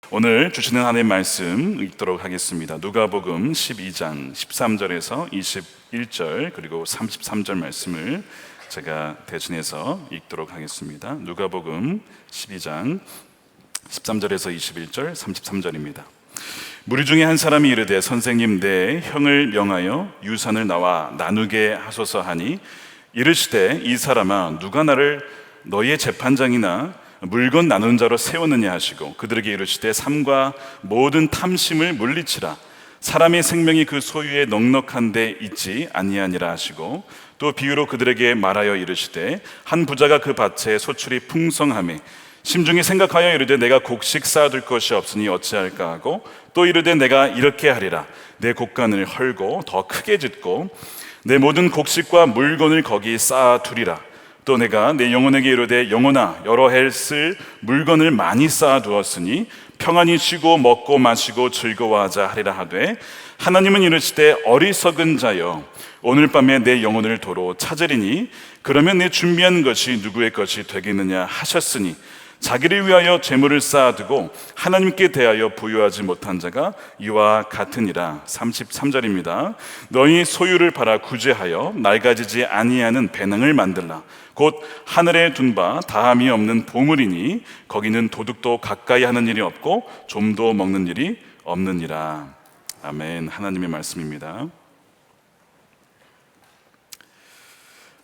오늘 주시는 하나님의 말씀 읽도록 하겠습니다. 누가복음 12장 13절에서 21절 그리고 33절 말씀을 제가 대신해서 읽도록 하겠습니다. 누가복음 12장 13절에서 21절 33절입니다. 무리 중에 한 사람이 이르되 선생님 내 형을 명하여 유산을 나와 나누게 하소서 하니 이르시되 이 사람아 누가 나를 너희의 재판장이나 물건 나누는 자로 세우느냐 하시고 그들에게 이르시되 삶과 모든 탐심을 물리치라. 사람의 생명이 그 소유에 넉넉한 데 있지 아니하니라 하시고 또 비유로 그들에게 말하여 이르시되 한 부자가 그 밭에 소출이 풍성하매 심중에 생각하여 이르되 내가 곡식 쌓아둘 것이 없으니 어찌할까 하고 또 이르되 내가 이렇게 하리라. 내 곡간을 헐고 더 크게 짓고 내 모든 곡식과 물건을 거기 쌓아두리라. 또 내가 내 영혼에게 이르되 영혼아 여러 해 쓸 물건을 많이 쌓아두었으니 평안히 쉬고 먹고 마시고 즐거워하자 하리라 하되 하나님은 이르시되 어리석은 자여 오늘 밤에 내 영혼을 도로 찾으리니 그러면 내 준비한 것이 누구의 것이 되겠느냐 하셨으니 자기를 위하여 재물을 쌓아두고 하나님께 대하여 부유하지 못한 자가 이와 같으니라. 33절입니다. 너희 소유를 팔아 구제하여 낡아지지 아니하는 배낭을 만들라. 곧 하늘에 둔 바 다함이 없는 보물이니 거기는 도둑도 가까이 하는 일이 없고 좀도 먹는 일이 없느니라. 아멘. 하나님의 말씀입니다.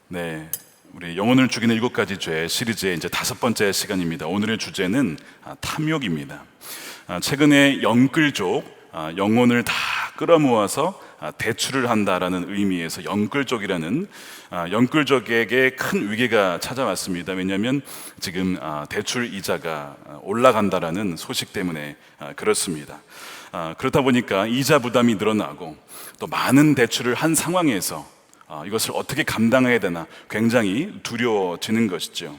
네, 우리 영혼을 죽이는 7가지 죄 시리즈의 이제 5번째 시간입니다. 오늘의 주제는 탐욕입니다. 최근에 영끌족, 영혼을 다 끌어모아서 대출을 한다라는 의미에서 영끌족이라는 영끌족에게 큰 위기가 찾아왔습니다. 왜냐하면 지금 대출 이자가 올라간다라는 소식 때문에 그렇습니다. 그렇다 보니까 이자 부담이 늘어나고 또 많은 대출을 한 상황에서 이것을 어떻게 감당해야 되나 굉장히 두려워지는 것이죠.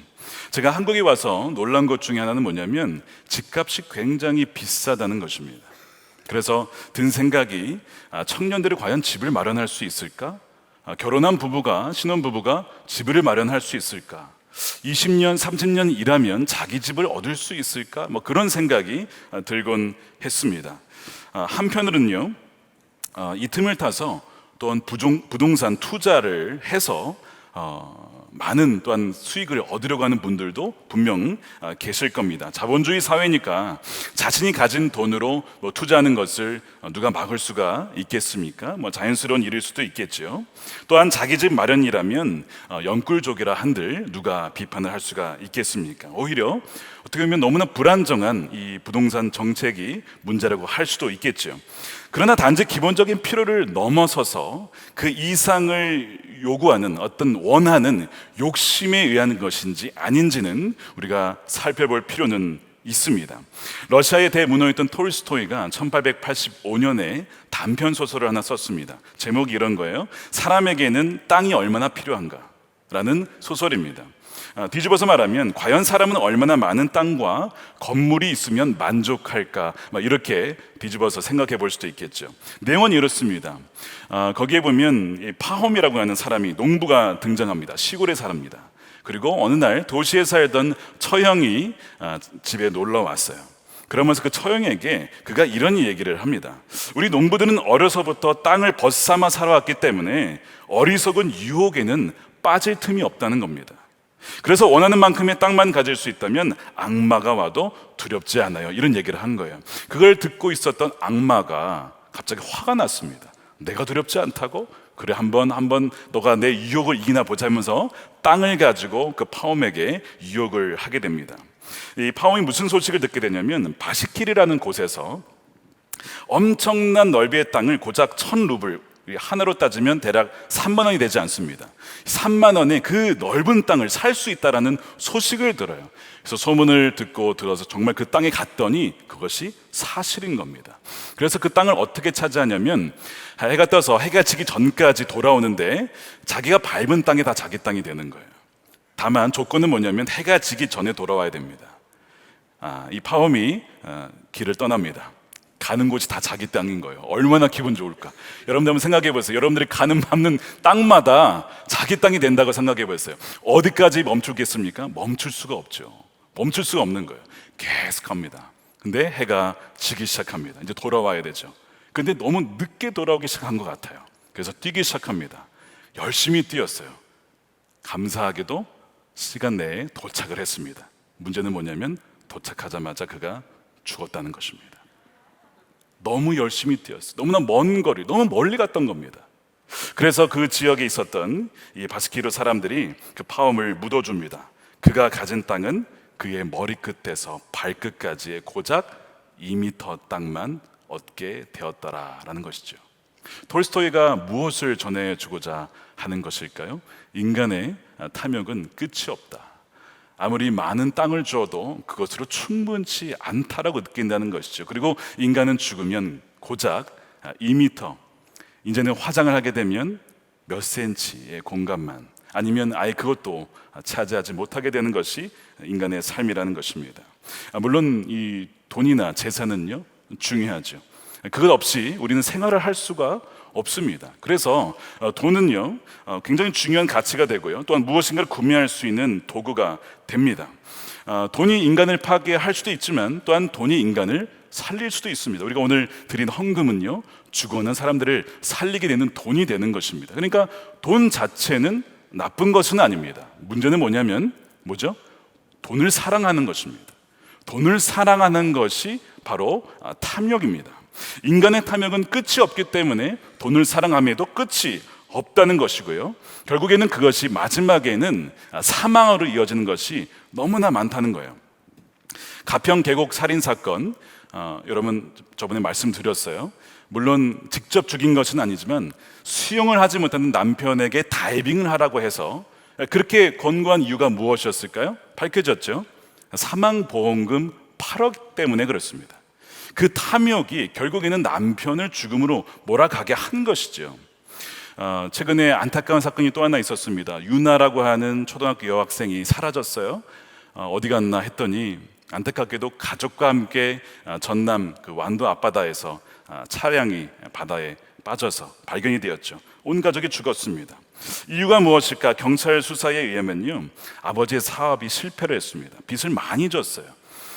제가 한국에 와서 놀란 것 중에 하나는 뭐냐면 집값이 굉장히 비싸다는 것입니다. 그래서 든 생각이 청년들이 과연 집을 마련할 수 있을까? 결혼한 부부가, 신혼부부가 집을 마련할 수 있을까? 20년, 30년 일하면 자기 집을 얻을 수 있을까? 그런 생각이 들곤 했습니다. 한편으로는요, 이 틈을 타서 또한 부동산 투자를 해서 많은 또한 수익을 얻으려고 하는 분들도 분명 계실 겁니다. 자본주의 사회니까 자신이 가진 돈으로 투자하는 것을 누가 막을 수가 있겠습니까? 자연스러운 일일 수도 있겠죠. 또한 자기 집 마련이라면 영끌족이라 한들 누가 비판을 할 수가 있겠습니까? 오히려 어떻게 보면 너무나 불안정한 이 부동산 정책이 문제라고 할 수도 있겠죠. 그러나 단지 기본적인 필요를 넘어서서 그 이상을 요구하는 어떤 원하는 욕심에 의한 것인지 아닌지는 우리가 살펴볼 필요는 있습니다. 러시아의 대문호였던 톨스토이가 1885년에 단편 소설을 하나 썼습니다. 제목이 이런 거예요. 사람에게는 땅이 얼마나 필요한가? 라는 소설입니다. 뒤집어서 말하면 과연 사람은 얼마나 많은 땅과 건물이 있으면 만족할까? 이렇게 뒤집어서 생각해 볼 수도 있겠죠. 내용은 이렇습니다. 거기에 보면 파홈이라고 하는 사람이 농부가 등장합니다. 시골에 삽니다. 그리고 어느 날 도시에 살던 처형이 집에 놀러 왔어요. 그러면서 그 처형에게 그가 이런 얘기를 합니다. 우리 농부들은 어려서부터 땅을 벗삼아 살아왔기 때문에 어리석은 유혹에는 빠질 틈이 없다는 겁니다. 그래서 원하는 만큼의 땅만 가질 수 있다면 악마가 와도 두렵지 않아요. 이런 얘기를 한 거예요. 그걸 듣고 있었던 악마가 갑자기 화가 났습니다. 내가 두렵지 않다고? 그래 한번 너가 내 유혹을 이기나 보자면서 땅을 가지고 그 파홈에게 유혹을 하게 됩니다. 이 파홈이 무슨 소식을 듣게 되냐면 바시킬이라는 곳에서 엄청난 넓이의 땅을 고작 1000루블, 하나로 따지면 대략 3만 원이 되지 않습니다. 3만 원에 그 넓은 땅을 살 수 있다는 소식을 들어요. 그래서 소문을 듣고 들어서 정말 그 땅에 갔더니 그것이 사실인 겁니다. 그래서 그 땅을 어떻게 차지하냐면 해가 떠서 해가 지기 전까지 돌아오는데 자기가 밟은 땅이 다 자기 땅이 되는 거예요. 다만 조건은 뭐냐면 해가 지기 전에 돌아와야 됩니다. 이 파홈이 길을 떠납니다. 가는 곳이 다 자기 땅인 거예요. 얼마나 기분 좋을까? 여러분들 한번 생각해 보세요. 여러분들이 가는 밟는 땅마다 자기 땅이 된다고 생각해 보세요. 어디까지 멈추겠습니까? 멈출 수가 없죠. 멈출 수가 없는 거예요. 계속 갑니다. 근데 해가 지기 시작합니다. 이제 돌아와야 되죠. 근데 너무 늦게 돌아오기 시작한 것 같아요. 그래서 뛰기 시작합니다. 열심히 뛰었어요. 감사하게도 시간 내에 도착을 했습니다. 문제는 뭐냐면 도착하자마자 그가 죽었다는 것입니다. 너무 열심히 뛰었어요. 너무나 먼 거리, 너무 멀리 갔던 겁니다. 그래서 그 지역에 있었던 이 바스키르 사람들이 그 파움을 묻어줍니다. 그가 가진 땅은 그의 머리끝에서 발끝까지의 고작 2m 땅만 얻게 되었더라라는 것이죠. 톨스토이가 무엇을 전해주고자 하는 것일까요? 인간의 탐욕은 끝이 없다. 아무리 많은 땅을 주어도 그것으로 충분치 않다라고 느낀다는 것이죠. 그리고 인간은 죽으면 고작 2m, 이제는 화장을 하게 되면 몇 센치의 공간만, 아니면 아예 그것도 차지하지 못하게 되는 것이 인간의 삶이라는 것입니다. 물론 이 돈이나 재산은요 중요하죠. 그것 없이 우리는 생활을 할 수가 없습니다. 그래서 돈은요 굉장히 중요한 가치가 되고요, 또한 무엇인가를 구매할 수 있는 도구가 됩니다. 돈이 인간을 파괴할 수도 있지만 또한 돈이 인간을 살릴 수도 있습니다. 우리가 오늘 드린 헌금은요 죽어가는 사람들을 살리게 되는 돈이 되는 것입니다. 그러니까 돈 자체는 나쁜 것은 아닙니다. 문제는 뭐죠? 돈을 사랑하는 것입니다. 돈을 사랑하는 것이 바로 탐욕입니다. 인간의 탐욕은 끝이 없기 때문에 돈을 사랑함에도 끝이 없다는 것이고요, 결국에는 그것이 마지막에는 사망으로 이어지는 것이 너무나 많다는 거예요. 가평 계곡 살인 사건, 여러분 저번에 말씀드렸어요. 물론 직접 죽인 것은 아니지만 수영을 하지 못하는 남편에게 다이빙을 하라고 해서 그렇게 권고한 이유가 무엇이었을까요? 밝혀졌죠. 사망보험금 8억 때문에 그렇습니다. 그 탐욕이 결국에는 남편을 죽음으로 몰아가게 한 것이죠. 최근에 안타까운 사건이 또 하나 있었습니다. 유나라고 하는 초등학교 여학생이 사라졌어요. 어디 갔나 했더니 안타깝게도 가족과 함께 전남 그 완도 앞바다에서 차량이 바다에 빠져서 발견이 되었죠. 온 가족이 죽었습니다. 이유가 무엇일까? 경찰 수사에 의하면요, 아버지의 사업이 실패를 했습니다. 빚을 많이 졌어요.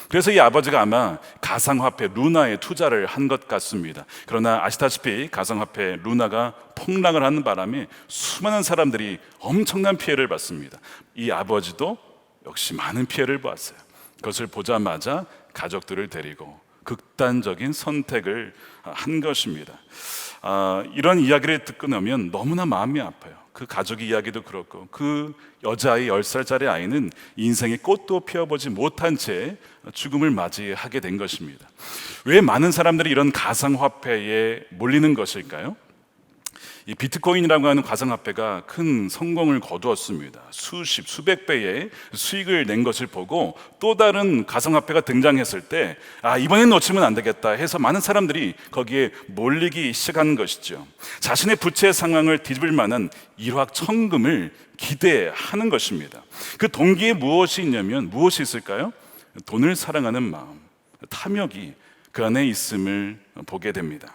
그래서 이 아버지가 아마 가상화폐 루나에 투자를 한 것 같습니다. 그러나 아시다시피 가상화폐 루나가 폭락을 하는 바람에 수많은 사람들이 엄청난 피해를 받습니다. 이 아버지도 역시 많은 피해를 보았어요. 그것을 보자마자 가족들을 데리고 극단적인 선택을 한 것입니다. 이런 이야기를 듣고 나면 너무나 마음이 아파요. 그 가족의 이야기도 그렇고 그 여자아이 10살짜리 아이는 인생의 꽃도 피워보지 못한 채 죽음을 맞이하게 된 것입니다. 왜 많은 사람들이 이런 가상화폐에 몰리는 것일까요? 이 비트코인이라고 하는 가상화폐가 큰 성공을 거두었습니다. 수백 배의 수익을 낸 것을 보고 또 다른 가상화폐가 등장했을 때 이번엔 놓치면 안 되겠다 해서 많은 사람들이 거기에 몰리기 시작한 것이죠. 자신의 부채 상황을 뒤집을 만한 일확천금을 기대하는 것입니다. 그 동기에 무엇이 있냐면 무엇이 있을까요? 돈을 사랑하는 마음, 탐욕이 그 안에 있음을 보게 됩니다.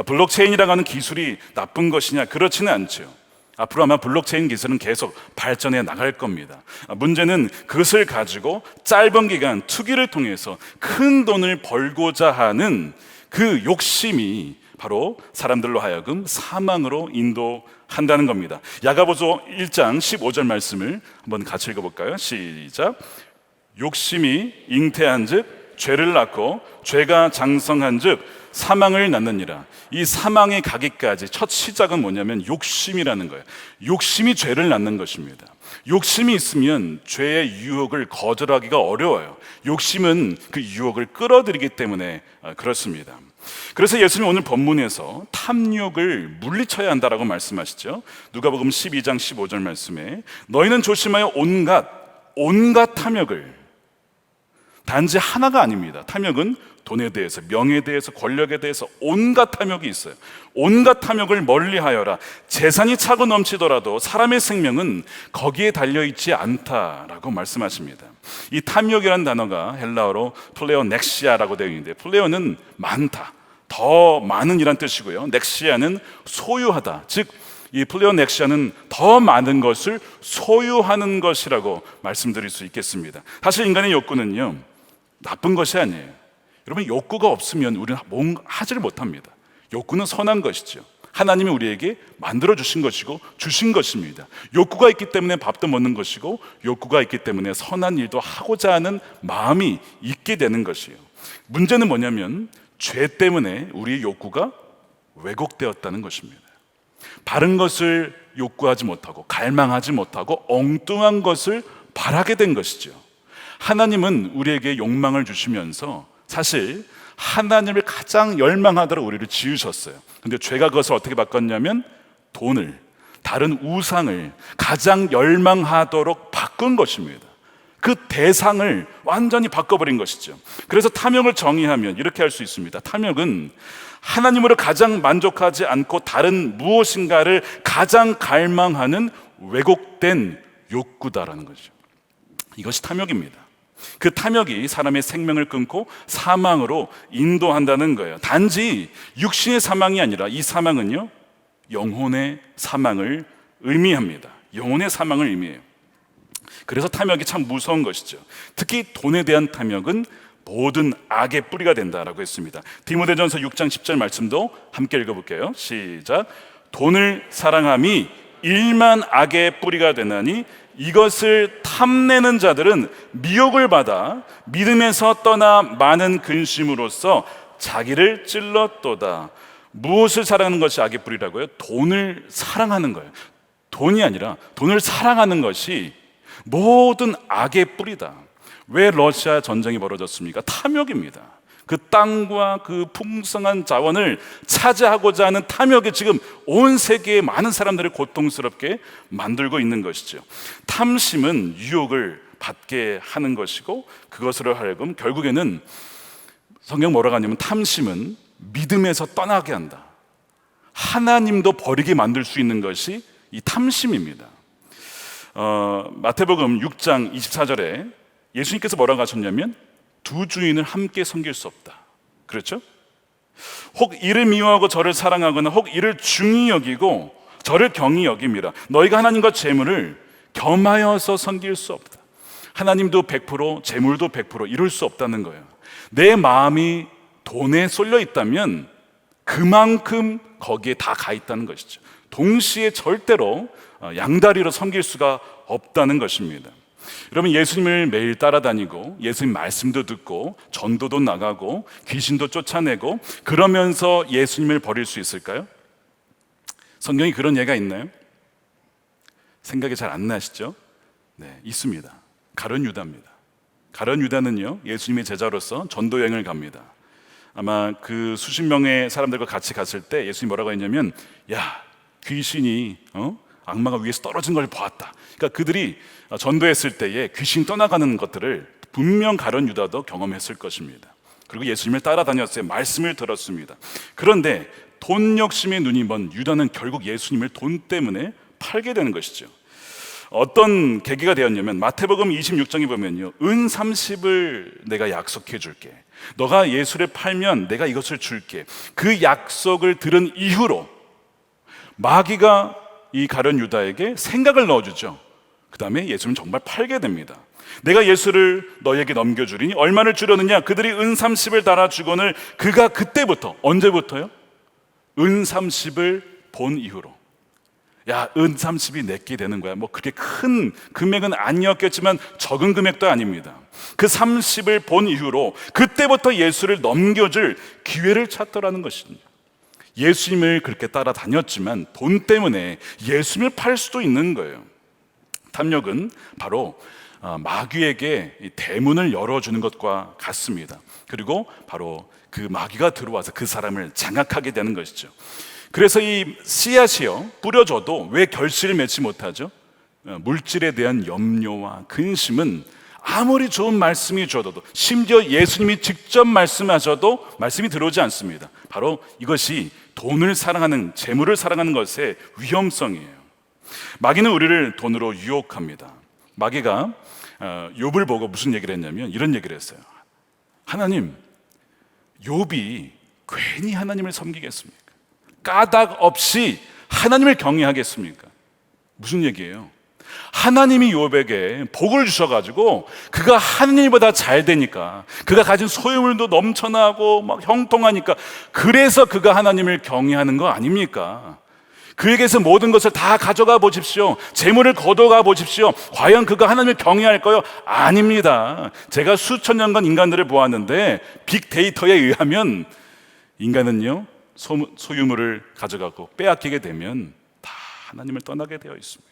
블록체인이라고 하는 기술이 나쁜 것이냐? 그렇지는 않죠. 앞으로 아마 블록체인 기술은 계속 발전해 나갈 겁니다. 문제는 그것을 가지고 짧은 기간 투기를 통해서 큰 돈을 벌고자 하는 그 욕심이 바로 사람들로 하여금 사망으로 인도한다는 겁니다. 야고보서 1장 15절 말씀을 한번 같이 읽어볼까요? 시작. 욕심이 잉태한 즉 죄를 낳고 죄가 장성한 즉 사망을 낳느니라. 이 사망에 가기까지 첫 시작은 뭐냐면 욕심이라는 거예요. 욕심이 죄를 낳는 것입니다. 욕심이 있으면 죄의 유혹을 거절하기가 어려워요. 욕심은 그 유혹을 끌어들이기 때문에 그렇습니다. 그래서 예수님 오늘 본문에서 탐욕을 물리쳐야 한다라고 말씀하시죠. 누가복음 12장 15절 말씀에 너희는 조심하여 온갖 탐욕을, 단지 하나가 아닙니다. 탐욕은 돈에 대해서, 명예에 대해서, 권력에 대해서 온갖 탐욕이 있어요. 온갖 탐욕을 멀리하여라. 재산이 차고 넘치더라도 사람의 생명은 거기에 달려있지 않다라고 말씀하십니다. 이 탐욕이라는 단어가 헬라어로 플레오넥시아라고 되어 있는데, 플레오는 많다, 더 많은 이란 뜻이고요, 넥시아는 소유하다. 즉 이 플레오넥시아는 더 많은 것을 소유하는 것이라고 말씀드릴 수 있겠습니다. 사실 인간의 욕구는요 나쁜 것이 아니에요. 여러분, 욕구가 없으면 우리는 뭔가 하지를 못합니다. 욕구는 선한 것이죠. 하나님이 우리에게 만들어 주신 것이고 주신 것입니다. 욕구가 있기 때문에 밥도 먹는 것이고, 욕구가 있기 때문에 선한 일도 하고자 하는 마음이 있게 되는 것이에요. 문제는 뭐냐면 죄 때문에 우리의 욕구가 왜곡되었다는 것입니다. 바른 것을 욕구하지 못하고 갈망하지 못하고 엉뚱한 것을 바라게 된 것이죠. 하나님은 우리에게 욕망을 주시면서 사실 하나님을 가장 열망하도록 우리를 지으셨어요. 근데 죄가 그것을 어떻게 바꿨냐면 돈을, 다른 우상을 가장 열망하도록 바꾼 것입니다. 그 대상을 완전히 바꿔버린 것이죠. 그래서 탐욕을 정의하면 이렇게 할 수 있습니다. 탐욕은 하나님으로 가장 만족하지 않고 다른 무엇인가를 가장 갈망하는 왜곡된 욕구다라는 거죠. 이것이 탐욕입니다. 그 탐욕이 사람의 생명을 끊고 사망으로 인도한다는 거예요. 단지 육신의 사망이 아니라 이 사망은요, 영혼의 사망을 의미합니다. 영혼의 사망을 의미해요. 그래서 탐욕이 참 무서운 것이죠. 특히 돈에 대한 탐욕은 모든 악의 뿌리가 된다라고 했습니다. 디모데전서 6장 10절 말씀도 함께 읽어볼게요. 시작. 돈을 사랑함이 일만 악의 뿌리가 되나니 이것을 탐내는 자들은 미혹을 받아 믿음에서 떠나 많은 근심으로써 자기를 찔렀도다. 무엇을 사랑하는 것이 악의 뿌리라고요? 돈을 사랑하는 거예요. 돈이 아니라 돈을 사랑하는 것이 모든 악의 뿌리다. 왜 러시아 전쟁이 벌어졌습니까? 탐욕입니다. 그 땅과 그 풍성한 자원을 차지하고자 하는 탐욕이 지금 온 세계의 많은 사람들을 고통스럽게 만들고 있는 것이죠. 탐심은 유혹을 받게 하는 것이고, 그것으로 하여금 결국에는 성경 뭐라고 하냐면 탐심은 믿음에서 떠나게 한다. 하나님도 버리게 만들 수 있는 것이 이 탐심입니다. 마태복음 6장 24절에 예수님께서 뭐라고 하셨냐면 두 주인을 함께 섬길 수 없다. 그렇죠? 혹 이를 미워하고 저를 사랑하거나 혹 이를 중히 여기고 저를 경히 여김이라. 너희가 하나님과 재물을 겸하여서 섬길 수 없다. 하나님도 100%, 재물도 100% 이룰 수 없다는 거예요. 내 마음이 돈에 쏠려 있다면 그만큼 거기에 다 가 있다는 것이죠. 동시에 절대로 양다리로 섬길 수가 없다는 것입니다. 여러분, 예수님을 매일 따라다니고 예수님 말씀도 듣고 전도도 나가고 귀신도 쫓아내고 그러면서 예수님을 버릴 수 있을까요? 성경에 그런 예가 있나요? 생각이 잘 안 나시죠? 네, 있습니다. 가룟 유다입니다. 가룟 유다는요, 예수님의 제자로서 전도 여행을 갑니다. 아마 그 수십 명의 사람들과 같이 갔을 때 예수님이 뭐라고 했냐면, 야, 귀신이 악마가 위에서 떨어진 걸 보았다. 그러니까 그들이 전도했을 때에 귀신이 떠나가는 것들을 분명 가룟 유다도 경험했을 것입니다. 그리고 예수님을 따라다녔어요. 말씀을 들었습니다. 그런데 돈 욕심에 눈이 먼 유다는 결국 예수님을 돈 때문에 팔게 되는 것이죠. 어떤 계기가 되었냐면 마태복음 26장에 보면요, 은 30을 내가 약속해 줄게. 너가 예수를 팔면 내가 이것을 줄게. 그 약속을 들은 이후로 마귀가 이 가룟 유다에게 생각을 넣어주죠. 그 다음에 예수는 정말 팔게 됩니다. 내가 예수를 너에게 넘겨주리니 얼마를 주려느냐? 그들이 은 30을 달아주거늘 그가 그때부터, 언제부터요? 은 30을 본 이후로, 야, 은 30이 내게 되는 거야. 뭐 그렇게 큰 금액은 아니었겠지만 적은 금액도 아닙니다. 그 30을 본 이후로 그때부터 예수를 넘겨줄 기회를 찾더라는 것입니다. 예수님을 그렇게 따라다녔지만 돈 때문에 예수님을 팔 수도 있는 거예요. 탐욕은 바로 마귀에게 대문을 열어주는 것과 같습니다. 그리고 바로 그 마귀가 들어와서 그 사람을 장악하게 되는 것이죠. 그래서 이 씨앗이요, 뿌려져도 왜 결실을 맺지 못하죠? 물질에 대한 염려와 근심은 아무리 좋은 말씀이 주어도, 심지어 예수님이 직접 말씀하셔도 말씀이 들어오지 않습니다. 바로 이것이 돈을 사랑하는, 재물을 사랑하는 것의 위험성이에요. 마귀는 우리를 돈으로 유혹합니다. 마귀가 욥을 보고 무슨 얘기를 했냐면 이런 얘기를 했어요. 하나님, 욥이 괜히 하나님을 섬기겠습니까? 까닭 없이 하나님을 경외하겠습니까? 무슨 얘기예요? 하나님이 욥에게 복을 주셔가지고 그가 하늘보다 잘 되니까, 그가 가진 소유물도 넘쳐나고 막 형통하니까, 그래서 그가 하나님을 경외하는 거 아닙니까? 그에게서 모든 것을 다 가져가 보십시오. 재물을 거둬가 보십시오. 과연 그가 하나님을 경외할까요? 아닙니다. 제가 수천 년간 인간들을 보았는데 빅데이터에 의하면 인간은요, 소유물을 가져가고 빼앗기게 되면 다 하나님을 떠나게 되어 있습니다.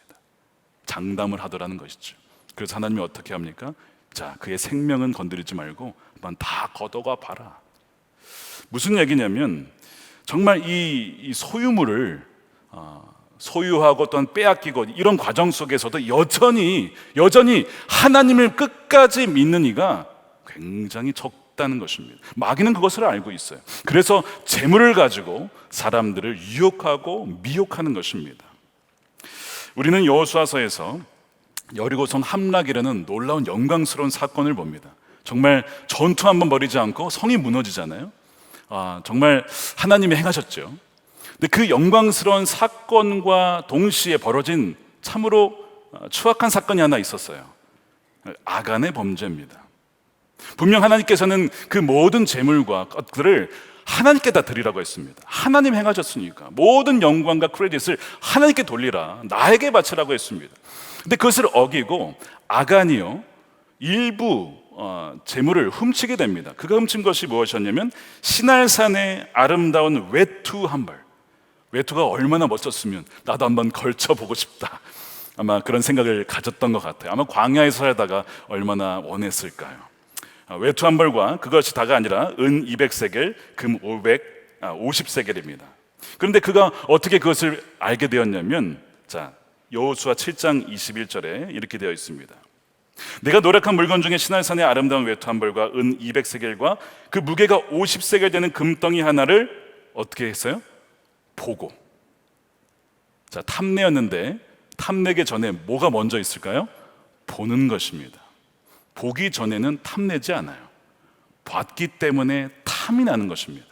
장담을 하더라는 것이죠. 그래서 하나님이 어떻게 합니까? 자, 그의 생명은 건드리지 말고 한번 다 걷어가 봐라. 무슨 얘기냐면, 정말 이 소유물을 소유하고 또한 빼앗기고 이런 과정 속에서도 여전히 하나님을 끝까지 믿는 이가 굉장히 적다는 것입니다. 마귀는 그것을 알고 있어요. 그래서 재물을 가지고 사람들을 유혹하고 미혹하는 것입니다. 우리는 여호수아서에서 여리고성 함락이라는 놀라운 영광스러운 사건을 봅니다. 정말 전투 한번 벌이지 않고 성이 무너지잖아요. 정말 하나님이 행하셨죠. 근데 그 영광스러운 사건과 동시에 벌어진 참으로 추악한 사건이 하나 있었어요. 아간의 범죄입니다. 분명 하나님께서는 그 모든 재물과 것들을 하나님께 다 드리라고 했습니다. 하나님 행하셨으니까 모든 영광과 크레딧을 하나님께 돌리라, 나에게 바치라고 했습니다. 근데 그것을 어기고 아간이요, 일부 재물을 훔치게 됩니다. 그가 훔친 것이 무엇이었냐면 시날산의 아름다운 외투 한 벌. 외투가 얼마나 멋졌으면 나도 한번 걸쳐보고 싶다, 아마 그런 생각을 가졌던 것 같아요. 아마 광야에서 살다가 얼마나 원했을까요? 외투 한 벌과 그것이 다가 아니라 은 200세겔, 금 50세겔입니다. 그런데 그가 어떻게 그것을 알게 되었냐면, 자, 여호수아 7장 21절에 이렇게 되어 있습니다. 내가 노력한 물건 중에 시날산의 아름다운 외투 한 벌과 은 200세겔과 그 무게가 50세겔 되는 금덩이 하나를 어떻게 했어요? 보고. 자, 탐내었는데 탐내기 전에 뭐가 먼저 있을까요? 보는 것입니다. 보기 전에는 탐내지 않아요. 봤기 때문에 탐이 나는 것입니다.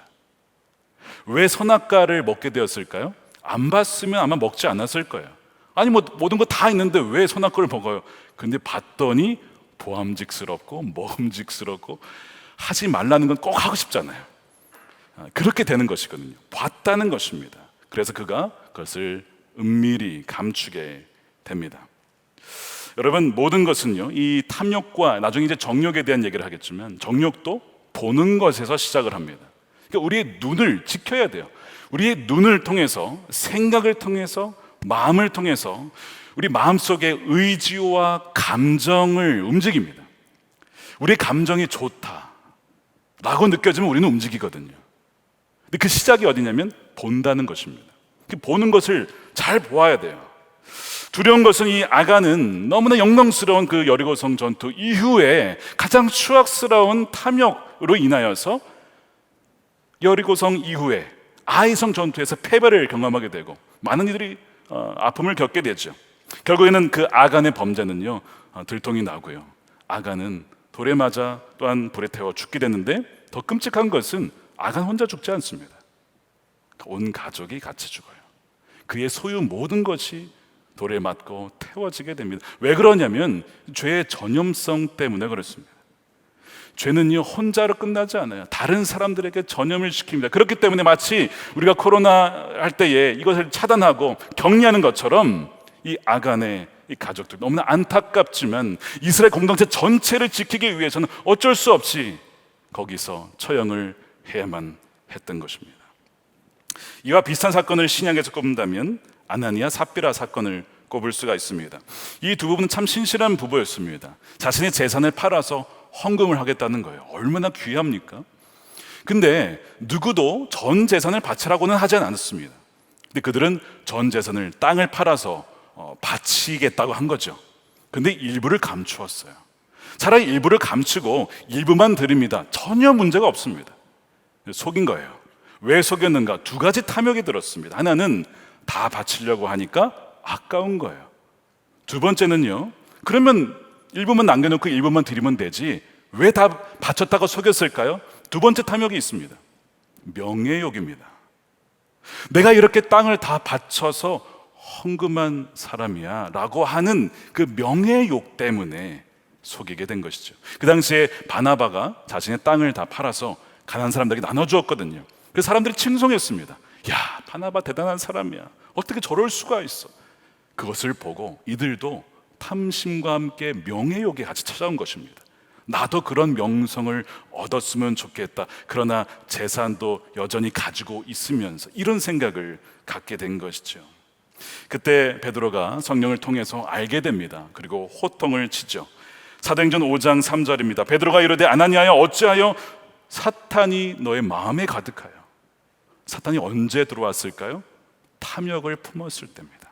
왜 선악과를 먹게 되었을까요? 안 봤으면 아마 먹지 않았을 거예요. 아니 뭐 모든 거 다 있는데 왜 선악과를 먹어요? 근데 봤더니 보암직스럽고 먹음직스럽고 하지 말라는 건 꼭 하고 싶잖아요. 그렇게 되는 것이거든요. 봤다는 것입니다. 그래서 그가 그것을 은밀히 감추게 됩니다. 여러분, 모든 것은요, 이 탐욕과 나중에 이제 정욕에 대한 얘기를 하겠지만, 정욕도 보는 것에서 시작을 합니다. 그러니까 우리의 눈을 지켜야 돼요. 우리의 눈을 통해서, 생각을 통해서, 마음을 통해서 우리 마음속의 의지와 감정을 움직입니다. 우리의 감정이 좋다라고 느껴지면 우리는 움직이거든요. 근데 그 시작이 어디냐면 본다는 것입니다. 보는 것을 잘 보아야 돼요. 두려운 것은 이 아간은 너무나 영광스러운 그 여리고성 전투 이후에 가장 추악스러운 탐욕으로 인하여서 여리고성 이후에 아이성 전투에서 패배를 경험하게 되고 많은 이들이 아픔을 겪게 되죠. 결국에는 그 아간의 범죄는요, 들통이 나고요, 아간은 돌에 맞아 또한 불에 태워 죽게 됐는데, 더 끔찍한 것은 아간 혼자 죽지 않습니다. 온 가족이 같이 죽어요. 그의 소유 모든 것이 돌에 맞고 태워지게 됩니다. 왜 그러냐면 죄의 전염성 때문에 그렇습니다. 죄는요, 혼자로 끝나지 않아요. 다른 사람들에게 전염을 시킵니다. 그렇기 때문에 마치 우리가 코로나 할 때에 이것을 차단하고 격리하는 것처럼 이 아간의 이 가족들, 너무나 안타깝지만 이스라엘 공동체 전체를 지키기 위해서는 어쩔 수 없이 거기서 처형을 해야만 했던 것입니다. 이와 비슷한 사건을 신약에서 꼽는다면 아나니아 삽비라 사건을 꼽을 수가 있습니다. 이 두 부부는 참 신실한 부부였습니다. 자신의 재산을 팔아서 헌금을 하겠다는 거예요. 얼마나 귀합니까? 근데 누구도 전 재산을 바치라고는 하지 않았습니다. 근데 그들은 전 재산을, 땅을 팔아서 바치겠다고 한 거죠. 근데 일부를 감추었어요. 차라리 일부를 감추고 일부만 드립니다. 전혀 문제가 없습니다. 속인 거예요. 왜 속였는가? 두 가지 탐욕이 들었습니다. 하나는 다 바치려고 하니까 아까운 거예요. 두 번째는요, 그러면 일부만 남겨놓고 일부만 드리면 되지 왜 다 바쳤다고 속였을까요? 두 번째 탐욕이 있습니다. 명예욕입니다. 내가 이렇게 땅을 다 바쳐서 헝금한 사람이야 라고 하는 그 명예욕 때문에 속이게 된 것이죠. 그 당시에 바나바가 자신의 땅을 다 팔아서 가난한 사람들에게 나눠주었거든요. 그 사람들이 칭송했습니다. 야, 바나바 대단한 사람이야. 어떻게 저럴 수가 있어. 그것을 보고 이들도 탐심과 함께 명예욕에 같이 찾아온 것입니다. 나도 그런 명성을 얻었으면 좋겠다. 그러나 재산도 여전히 가지고 있으면서 이런 생각을 갖게 된 것이죠. 그때 베드로가 성령을 통해서 알게 됩니다. 그리고 호통을 치죠. 사도행전 5장 3절입니다. 베드로가 이르되 아나니아여 어찌하여 사탄이 너의 마음에 가득하여. 사탄이 언제 들어왔을까요? 탐욕을 품었을 때입니다.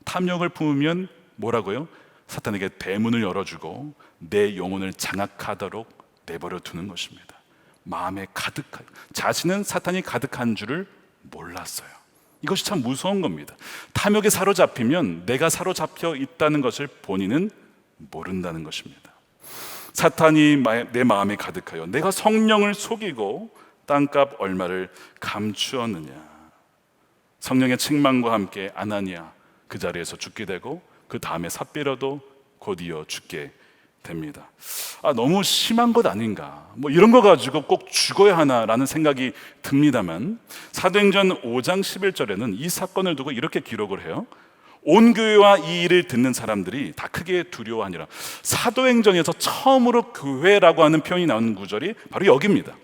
탐욕을 품으면 뭐라고요? 사탄에게 대문을 열어주고 내 영혼을 장악하도록 내버려 두는 것입니다. 마음에 가득하여. 자신은 사탄이 가득한 줄을 몰랐어요. 이것이 참 무서운 겁니다. 탐욕에 사로잡히면 내가 사로잡혀 있다는 것을 본인은 모른다는 것입니다. 사탄이 내 마음에 가득하여 내가 성령을 속이고 땅값 얼마를 감추었느냐. 성령의 책망과 함께 아나니아 그 자리에서 죽게 되고 그 다음에 삽비라도 곧이어 죽게 됩니다. 너무 심한 것 아닌가, 이런 거 가지고 꼭 죽어야 하나라는 생각이 듭니다만 사도행전 5장 11절에는 이 사건을 두고 이렇게 기록을 해요. 온 교회와 이 일을 듣는 사람들이 다 크게 두려워하니라. 사도행전에서 처음으로 교회라고 하는 표현이 나오는 구절이 바로 여기입니다.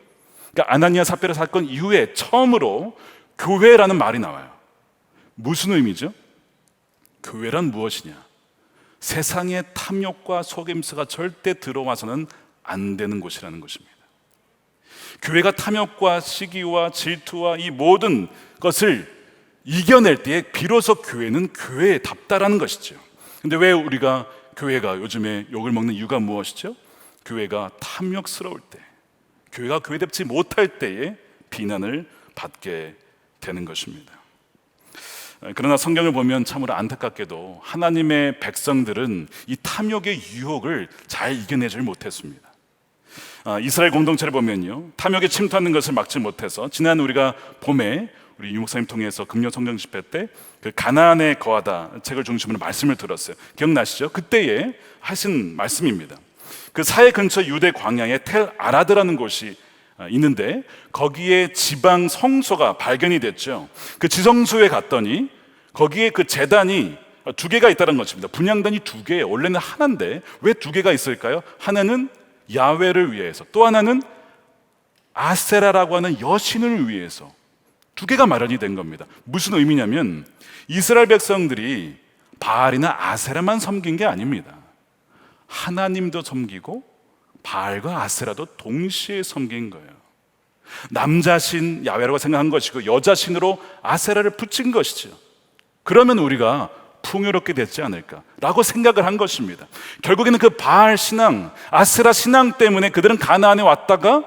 그러니까 아나니아 삽비라 사건 이후에 처음으로 교회라는 말이 나와요. 무슨 의미죠? 교회란 무엇이냐? 세상의 탐욕과 속임수가 절대 들어와서는 안 되는 곳이라는 것입니다. 교회가 탐욕과 시기와 질투와 이 모든 것을 이겨낼 때에 비로소 교회는 교회답다라는 것이죠. 근데 왜 우리가 교회가 요즘에 욕을 먹는 이유가 무엇이죠? 교회가 탐욕스러울 때, 교회가 교회답지 못할 때에 비난을 받게 되는 것입니다. 그러나 성경을 보면 참으로 안타깝게도 하나님의 백성들은 이 탐욕의 유혹을 잘 이겨내지 못했습니다. 이스라엘 공동체를 보면요, 탐욕에 침투하는 것을 막지 못해서 지난 우리가 봄에 우리 유 목사님 통해서 금요 성경 집회 때 그 가나안에 거하다 책을 중심으로 말씀을 들었어요. 기억나시죠? 그때에 하신 말씀입니다. 그 사해 근처 유대 광야에 텔 아라드라는 곳이 있는데 거기에 지방 성소가 발견이 됐죠. 그 지성소에 갔더니 거기에 그 제단이 두 개가 있다는 것입니다. 분향단이 두 개예요. 원래는 하나인데 왜 두 개가 있을까요? 하나는 야훼를 위해서, 또 하나는 아세라라고 하는 여신을 위해서 두 개가 마련이 된 겁니다. 무슨 의미냐면 이스라엘 백성들이 바알이나 아세라만 섬긴 게 아닙니다. 하나님도 섬기고 바알과 아세라도 동시에 섬긴 거예요. 남자신 야훼라고 생각한 것이고 여자신으로 아세라를 붙인 것이죠. 그러면 우리가 풍요롭게 됐지 않을까라고 생각을 한 것입니다. 결국에는 그 바알 신앙, 아세라 신앙 때문에 그들은 가나안에 왔다가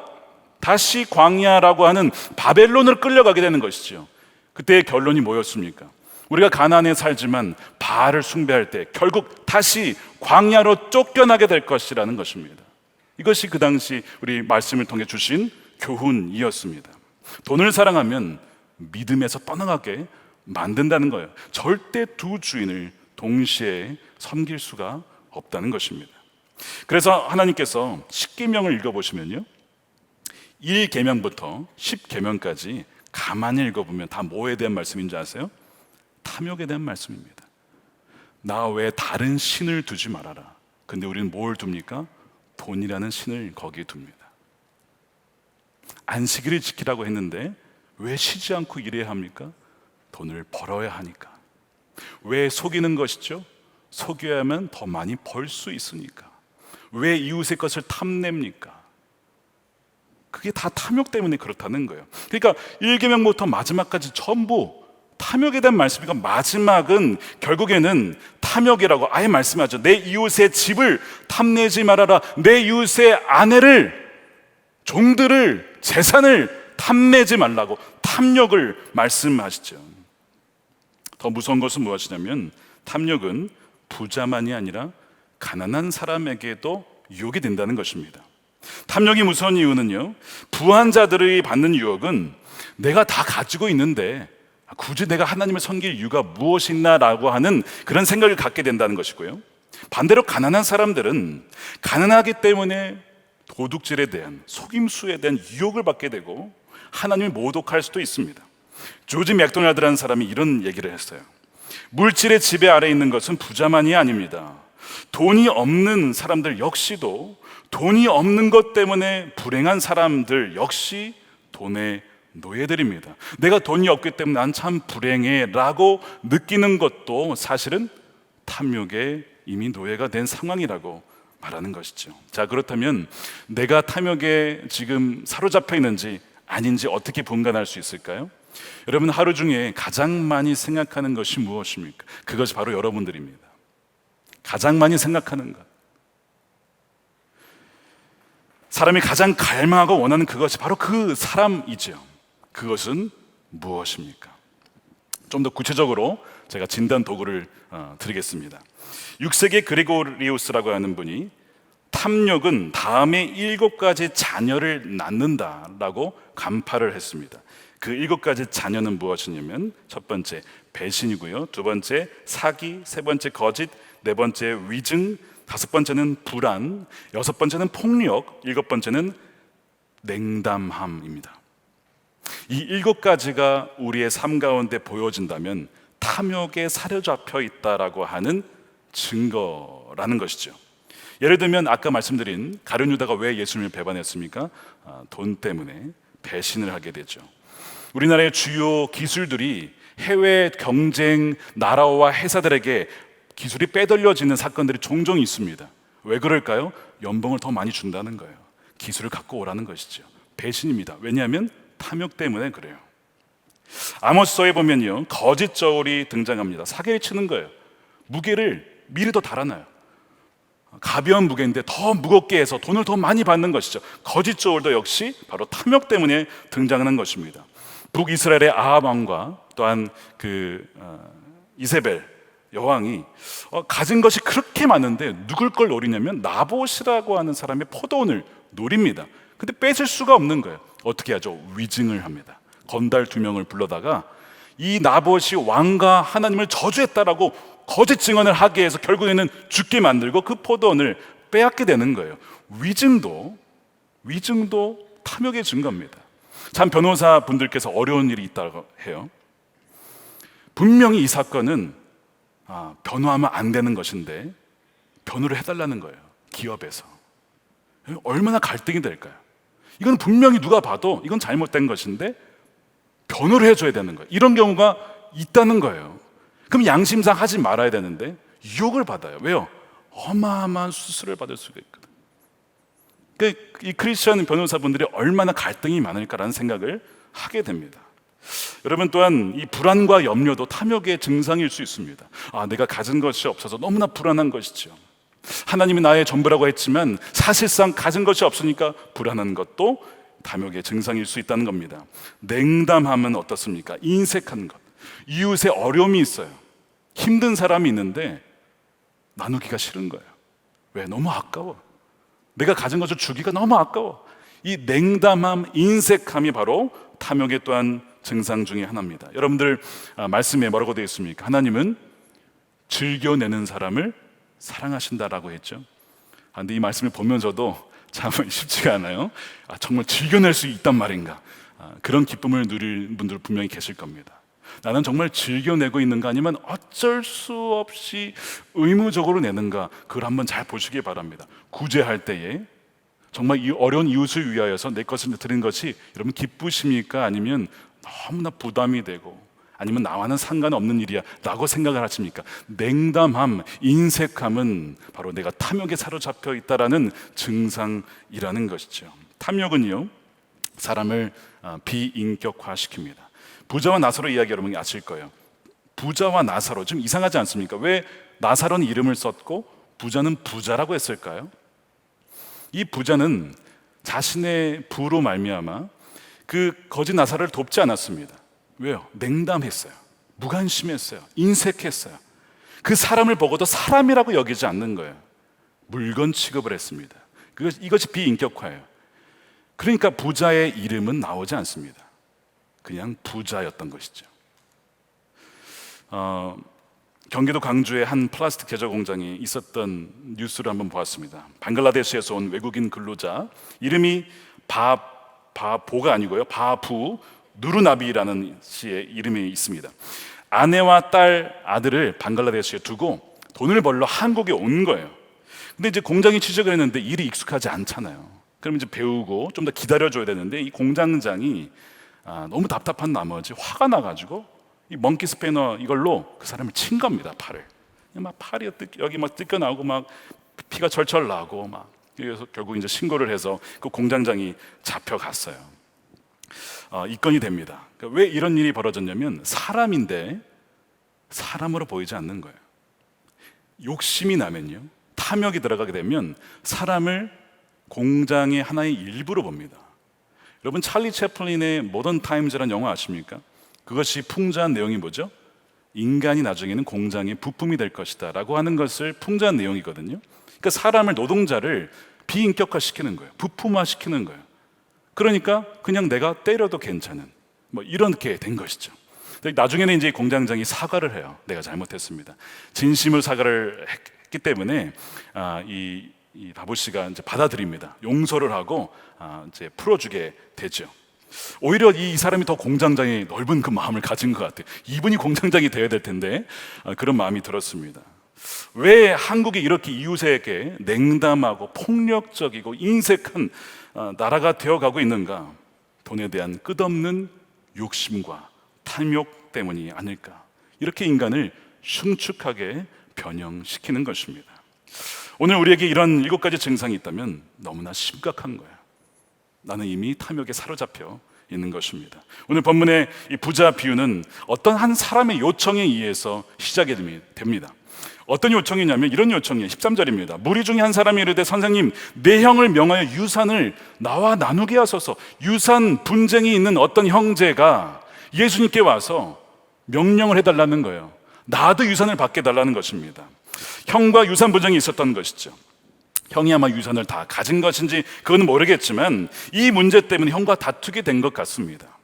다시 광야라고 하는 바벨론을 끌려가게 되는 것이죠. 그때의 결론이 뭐였습니까? 우리가 가나안에 살지만 바알을 숭배할 때 결국 다시 광야로 쫓겨나게 될 것이라는 것입니다. 이것이 그 당시 우리 말씀을 통해 주신 교훈이었습니다. 돈을 사랑하면 믿음에서 떠나가게 만든다는 거예요. 절대 두 주인을 동시에 섬길 수가 없다는 것입니다. 그래서 하나님께서 십계명을 읽어보시면요, 1계명부터 10계명까지 가만히 읽어보면 다 뭐에 대한 말씀인지 아세요? 탐욕에 대한 말씀입니다. 나 외에 다른 신을 두지 말아라. 근데 우리는 뭘 둡니까? 돈이라는 신을 거기에 둡니다. 안식일을 지키라고 했는데 왜 쉬지 않고 일해야 합니까? 돈을 벌어야 하니까. 왜 속이는 것이죠? 속여야만 더 많이 벌 수 있으니까. 왜 이웃의 것을 탐냅니까? 그게 다 탐욕 때문에 그렇다는 거예요. 그러니까 1계명부터 마지막까지 전부 탐욕에 대한 말씀이고, 마지막은 결국에는 탐욕이라고 아예 말씀하죠. 내 이웃의 집을 탐내지 말아라. 내 이웃의 아내를, 종들을, 재산을 탐내지 말라고 탐욕을 말씀하시죠. 더 무서운 것은 무엇이냐면 탐욕은 부자만이 아니라 가난한 사람에게도 유혹이 된다는 것입니다. 탐욕이 무서운 이유는요, 부한 자들이 받는 유혹은 내가 다 가지고 있는데 굳이 내가 하나님을 섬길 이유가 무엇이나라고 하는 그런 생각을 갖게 된다는 것이고요. 반대로 가난한 사람들은 가난하기 때문에 도둑질에 대한, 속임수에 대한 유혹을 받게 되고 하나님을 모독할 수도 있습니다. 조지 맥도날드라는 사람이 이런 얘기를 했어요. 물질의 지배 아래 있는 것은 부자만이 아닙니다. 돈이 없는 사람들 역시도 돈이 없는 것 때문에 불행한 사람들 역시 돈의 노예들입니다. 내가 돈이 없기 때문에 난 참 불행해 라고 느끼는 것도 사실은 탐욕에 이미 노예가 된 상황이라고 말하는 것이죠. 자, 그렇다면 내가 탐욕에 지금 사로잡혀 있는지 아닌지 어떻게 분간할 수 있을까요? 여러분, 하루 중에 가장 많이 생각하는 것이 무엇입니까? 그것이 바로 여러분들입니다. 가장 많이 생각하는 것, 사람이 가장 갈망하고 원하는 그것이 바로 그 사람이죠. 그것은 무엇입니까? 좀 더 구체적으로 제가 진단 도구를 드리겠습니다. 6세기 그리고리우스라고 하는 분이 탐욕은 다음에 7가지 자녀를 낳는다라고 간파를 했습니다. 그 7가지 자녀는 무엇이냐면, 첫 번째 배신이고요, 두 번째 사기, 세 번째 거짓, 네 번째 위증, 다섯 번째는 불안, 여섯 번째는 폭력, 일곱 번째는 냉담함입니다. 이 7가지가 우리의 삶 가운데 보여진다면 탐욕에 사로잡혀 있다라고 하는 증거라는 것이죠. 예를 들면 아까 말씀드린 가룟 유다가 왜 예수님을 배반했습니까? 돈 때문에 배신을 하게 되죠. 우리나라의 주요 기술들이 해외 경쟁 나라와 회사들에게 기술이 빼돌려지는 사건들이 종종 있습니다. 왜 그럴까요? 연봉을 더 많이 준다는 거예요. 기술을 갖고 오라는 것이죠. 배신입니다. 왜냐하면 탐욕 때문에 그래요. 아모스서에 보면요, 거짓 저울이 등장합니다. 사기를 치는 거예요. 무게를 미리 더 달아놔요. 가벼운 무게인데 더 무겁게 해서 돈을 더 많이 받는 것이죠. 거짓 저울도 역시 바로 탐욕 때문에 등장하는 것입니다. 북이스라엘의 아합 왕과 또한 이세벨 여왕이 가진 것이 그렇게 많은데 누굴 걸 노리냐면 나봇이라고 하는 사람의 포도원을 노립니다. 근데 뺏을 수가 없는 거예요. 어떻게 하죠? 위증을 합니다. 건달 2명을 불러다가 이 나봇이 왕과 하나님을 저주했다라고 거짓 증언을 하게 해서 결국에는 죽게 만들고 그 포도원을 빼앗게 되는 거예요. 위증도 탐욕의 증거입니다. 참 변호사 분들께서 어려운 일이 있다고 해요. 분명히 이 사건은 변호하면 안 되는 것인데 변호를 해달라는 거예요. 기업에서. 얼마나 갈등이 될까요? 이건 분명히 누가 봐도 이건 잘못된 것인데 변호를 해줘야 되는 거예요. 이런 경우가 있다는 거예요. 그럼 양심상 하지 말아야 되는데 유혹을 받아요. 왜요? 어마어마한 수술을 받을 수가 있거든. 이 크리스천 변호사분들이 얼마나 갈등이 많을까라는 생각을 하게 됩니다. 여러분, 또한 이 불안과 염려도 탐욕의 증상일 수 있습니다. 내가 가진 것이 없어서 너무나 불안한 것이죠. 하나님이 나의 전부라고 했지만 사실상 가진 것이 없으니까 불안한 것도 탐욕의 증상일 수 있다는 겁니다. 냉담함은 어떻습니까? 인색한 것. 이웃에 어려움이 있어요. 힘든 사람이 있는데 나누기가 싫은 거예요. 왜? 너무 아까워. 내가 가진 것을 주기가 너무 아까워. 이 냉담함, 인색함이 바로 탐욕의 또한 증상 중에 하나입니다. 여러분들 말씀에 뭐라고 되어 있습니까? 하나님은 즐겨내는 사람을 사랑하신다라고 했죠. 근데 이 말씀을 보면서도 참 쉽지가 않아요. 정말 즐겨낼 수 있단 말인가? 그런 기쁨을 누릴 분들 분명히 계실 겁니다. 나는 정말 즐겨내고 있는가 아니면 어쩔 수 없이 의무적으로 내는가, 그걸 한번 잘 보시기 바랍니다. 구제할 때에 정말 이 어려운 이웃을 위하여서 내 것을 드린 것이 여러분 기쁘십니까? 아니면 너무나 부담이 되고 아니면 나와는 상관없는 일이야 라고 생각을 하십니까? 냉담함, 인색함은 바로 내가 탐욕에 사로잡혀 있다라는 증상이라는 것이죠. 탐욕은요, 사람을 비인격화시킵니다. 부자와 나사로 이야기 여러분이 아실 거예요. 부자와 나사로 좀 이상하지 않습니까? 왜 나사로는 이름을 썼고 부자는 부자라고 했을까요? 이 부자는 자신의 부로 말미암아 그 거짓 나사로를 돕지 않았습니다. 왜요? 냉담했어요. 무관심했어요. 인색했어요. 그 사람을 보고도 사람이라고 여기지 않는 거예요. 물건 취급을 했습니다. 이것이 비인격화예요. 그러니까 부자의 이름은 나오지 않습니다. 그냥 부자였던 것이죠. 경기도 광주의 한 플라스틱 제조 공장에 있었던 뉴스를 한번 보았습니다. 방글라데시에서 온 외국인 근로자, 이름이 바보가 아니고요, 바부 누르나비라는 씨의 이름이 있습니다. 아내와 딸, 아들을 방글라데시에 두고 돈을 벌러 한국에 온 거예요. 근데 이제 공장에 취직을 했는데 일이 익숙하지 않잖아요. 그럼 이제 배우고 좀 더 기다려줘야 되는데, 이 공장장이 너무 답답한 나머지 화가 나가지고 이 멍키 스패너 이걸로 그 사람을 친 겁니다. 팔을. 막 팔이 여기 막 뜯겨나오고 막 피가 철철 나고 막. 그래서 결국 이제 신고를 해서 그 공장장이 잡혀갔어요. 입건이 됩니다. 그러니까 왜 이런 일이 벌어졌냐면, 사람인데 사람으로 보이지 않는 거예요. 욕심이 나면요, 탐욕이 들어가게 되면 사람을 공장의 하나의 일부로 봅니다. 여러분, 찰리 채플린의 모던 타임즈라는 영화 아십니까? 그것이 풍자한 내용이 뭐죠? 인간이 나중에는 공장의 부품이 될 것이다 라고 하는 것을 풍자한 내용이거든요. 그러니까 사람을, 노동자를 비인격화시키는 거예요. 부품화시키는 거예요. 그러니까 그냥 내가 때려도 괜찮은, 뭐 이렇게 된 것이죠. 나중에는 이제 공장장이 사과를 해요. 내가 잘못했습니다. 진심으로 사과를 했기 때문에 이 바보 씨가 이제 받아들입니다. 용서를 하고 이제 풀어주게 되죠. 오히려 이 사람이 더 공장장의 넓은 그 마음을 가진 것 같아요. 이분이 공장장이 되어야 될 텐데 그런 마음이 들었습니다. 왜 한국이 이렇게 이웃에게 냉담하고 폭력적이고 인색한 나라가 되어가고 있는가? 돈에 대한 끝없는 욕심과 탐욕 때문이 아닐까? 이렇게 인간을 흉측하게 변형시키는 것입니다. 오늘 우리에게 이런 7가지 증상이 있다면 너무나 심각한 거예요. 나는 이미 탐욕에 사로잡혀 있는 것입니다. 오늘 본문의 이 부자 비유는 어떤 한 사람의 요청에 의해서 시작이 됩니다. 어떤 요청이냐면 이런 요청이에요. 13절입니다. 무리 중에 한 사람이 이르되, 선생님, 내 형을 명하여 유산을 나와 나누게 하소서. 유산 분쟁이 있는 어떤 형제가 예수님께 와서 명령을 해달라는 거예요. 나도 유산을 받게 해달라는 것입니다. 형과 유산 분쟁이 있었던 것이죠. 형이 아마 유산을 다 가진 것인지 그건 모르겠지만 이 문제 때문에 형과 다투게 된 것 같습니다.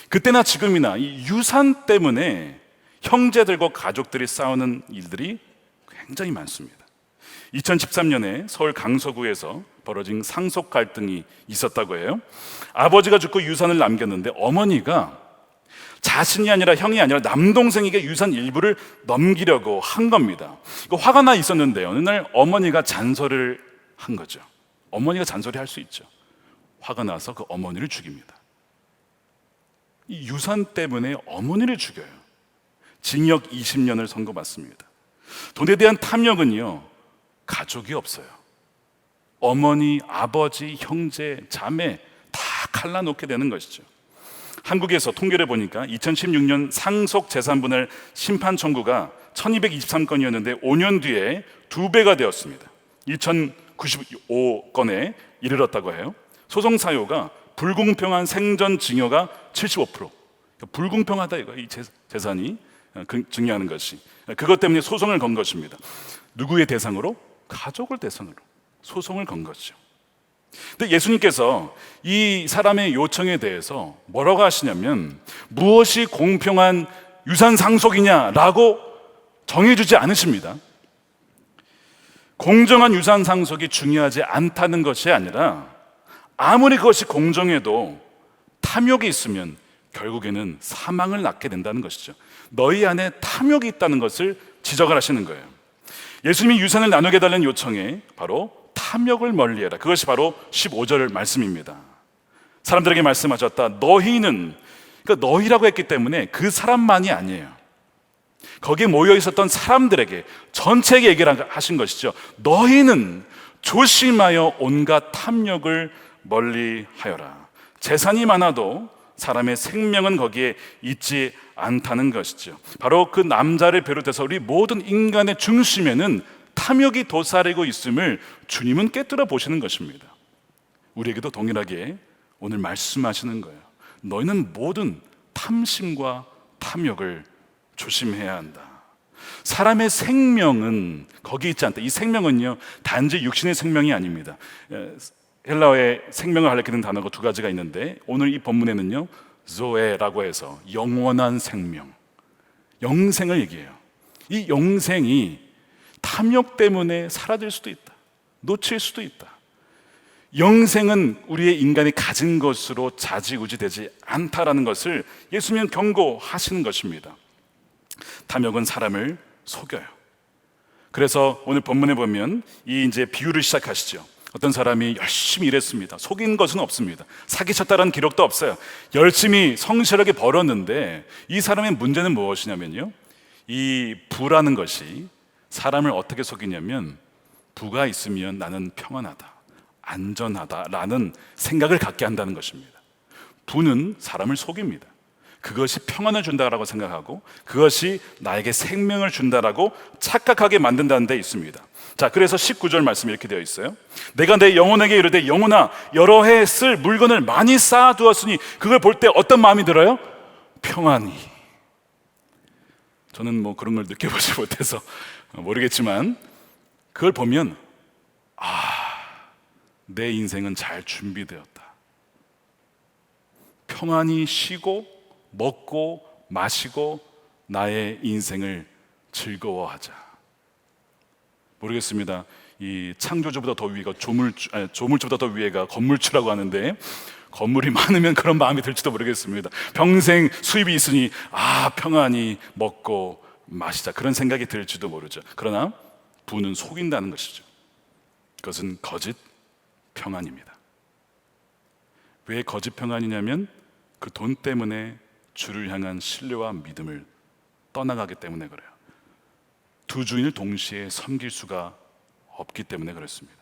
그때나 지금이나 이 유산 때문에 형제들과 가족들이 싸우는 일들이 굉장히 많습니다. 2013년에 서울 강서구에서 벌어진 상속 갈등이 있었다고 해요. 아버지가 죽고 유산을 남겼는데 어머니가 자신이 아니라 형이 아니라 남동생에게 유산 일부를 넘기려고 한 겁니다. 이거 화가 나 있었는데 어느 날 어머니가 잔소리를 한 거죠. 어머니가 잔소리할 수 있죠. 화가 나서 그 어머니를 죽입니다. 이 유산 때문에 어머니를 죽여요. 징역 20년을 선고받습니다. 돈에 대한 탐욕은요, 가족이 없어요. 어머니, 아버지, 형제, 자매 다 갈라놓게 되는 것이죠. 한국에서 통계를 보니까 2016년 상속 재산분할 심판 청구가 1223건이었는데 5년 뒤에 2배가 되었습니다. 2095건에 이르렀다고 해요. 소송 사유가 불공평한 생전 증여가 75%. 그러니까 불공평하다, 이거 이 재산이 증여하는 것이. 그것 때문에 소송을 건 것입니다. 누구의 대상으로? 가족을 대상으로 소송을 건 거죠. 근데 예수님께서 이 사람의 요청에 대해서 뭐라고 하시냐면, 무엇이 공평한 유산 상속이냐라고 정해주지 않으십니다. 공정한 유산 상속이 중요하지 않다는 것이 아니라, 아무리 그것이 공정해도 탐욕이 있으면 결국에는 사망을 낳게 된다는 것이죠. 너희 안에 탐욕이 있다는 것을 지적을 하시는 거예요. 예수님이 유산을 나누게 해달라는 요청에 바로 탐욕을 멀리해라, 그것이 바로 15절 말씀입니다. 사람들에게 말씀하셨다. 너희는, 그러니까 너희라고 했기 때문에 그 사람만이 아니에요. 거기에 모여 있었던 사람들에게, 전체에게 얘기를 하신 것이죠. 너희는 조심하여 온갖 탐욕을 멀리하여라. 재산이 많아도 사람의 생명은 거기에 있지 않다는 것이죠. 바로 그 남자를 비롯해서 우리 모든 인간의 중심에는 탐욕이 도사리고 있음을 주님은 깨뜨려 보시는 것입니다. 우리에게도 동일하게 오늘 말씀하시는 거예요. 너희는 모든 탐심과 탐욕을 조심해야 한다. 사람의 생명은 거기 있지 않다. 이 생명은요, 단지 육신의 생명이 아닙니다. 헬라어의 생명을 가리키는 단어가 2가지가 있는데, 오늘 이 본문에는요, 조에라고 해서 영원한 생명, 영생을 얘기해요. 이 영생이 탐욕 때문에 사라질 수도 있다. 놓칠 수도 있다. 영생은 우리의 인간이 가진 것으로 좌지우지되지 않다라는 것을 예수님은 경고하시는 것입니다. 탐욕은 사람을 속여요. 그래서 오늘 본문에 보면 이 이제 비유를 시작하시죠. 어떤 사람이 열심히 일했습니다. 속인 것은 없습니다. 사기쳤다는 기록도 없어요. 열심히 성실하게 벌었는데 이 사람의 문제는 무엇이냐면요, 이 부라는 것이 사람을 어떻게 속이냐면, 부가 있으면 나는 평안하다, 안전하다라는 생각을 갖게 한다는 것입니다. 부는 사람을 속입니다. 그것이 평안을 준다라고 생각하고 그것이 나에게 생명을 준다라고 착각하게 만든다는 데 있습니다. 자, 그래서 19절 말씀이 이렇게 되어 있어요. 내가 내 영혼에게 이르되 영혼아, 여러 해 쓸 물건을 많이 쌓아두었으니 그걸 볼 때 어떤 마음이 들어요? 평안이. 저는 뭐 그런 걸 느껴보지 못해서 모르겠지만 그걸 보면 내 인생은 잘 준비되었다. 평안히 쉬고 먹고 마시고 나의 인생을 즐거워하자. 모르겠습니다. 이 창조주보다 더 위가 조물주보다 더 위에가 건물주라고 하는데, 건물이 많으면 그런 마음이 들지도 모르겠습니다. 평생 수입이 있으니 평안히 먹고 마시자, 그런 생각이 들지도 모르죠. 그러나 부는 속인다는 것이죠. 그것은 거짓 평안입니다. 왜 거짓 평안이냐면 그 돈 때문에 주를 향한 신뢰와 믿음을 떠나가기 때문에 그래요. 두 주인을 동시에 섬길 수가 없기 때문에 그렇습니다.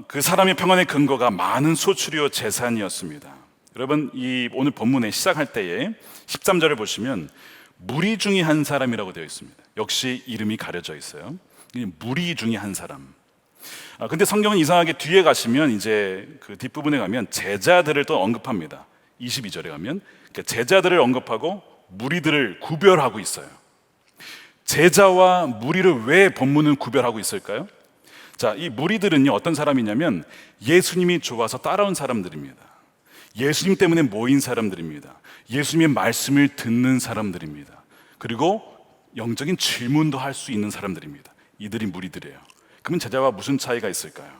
그 사람의 평안의 근거가 많은 소출이요 재산이었습니다. 여러분, 이 오늘 본문에 시작할 때에 13절을 보시면 무리 중에 한 사람이라고 되어 있습니다. 역시 이름이 가려져 있어요. 무리 중에 한 사람. 근데 성경은 이상하게 뒤에 가시면 이제 그 뒷부분에 가면 제자들을 또 언급합니다. 22절에 가면 제자들을 언급하고 무리들을 구별하고 있어요. 제자와 무리를 왜 본문은 구별하고 있을까요? 자, 이 무리들은요 어떤 사람이냐면 예수님이 좋아서 따라온 사람들입니다. 예수님 때문에 모인 사람들입니다. 예수님의 말씀을 듣는 사람들입니다. 그리고 영적인 질문도 할 수 있는 사람들입니다. 이들이 무리들이에요. 그러면 제자와 무슨 차이가 있을까요?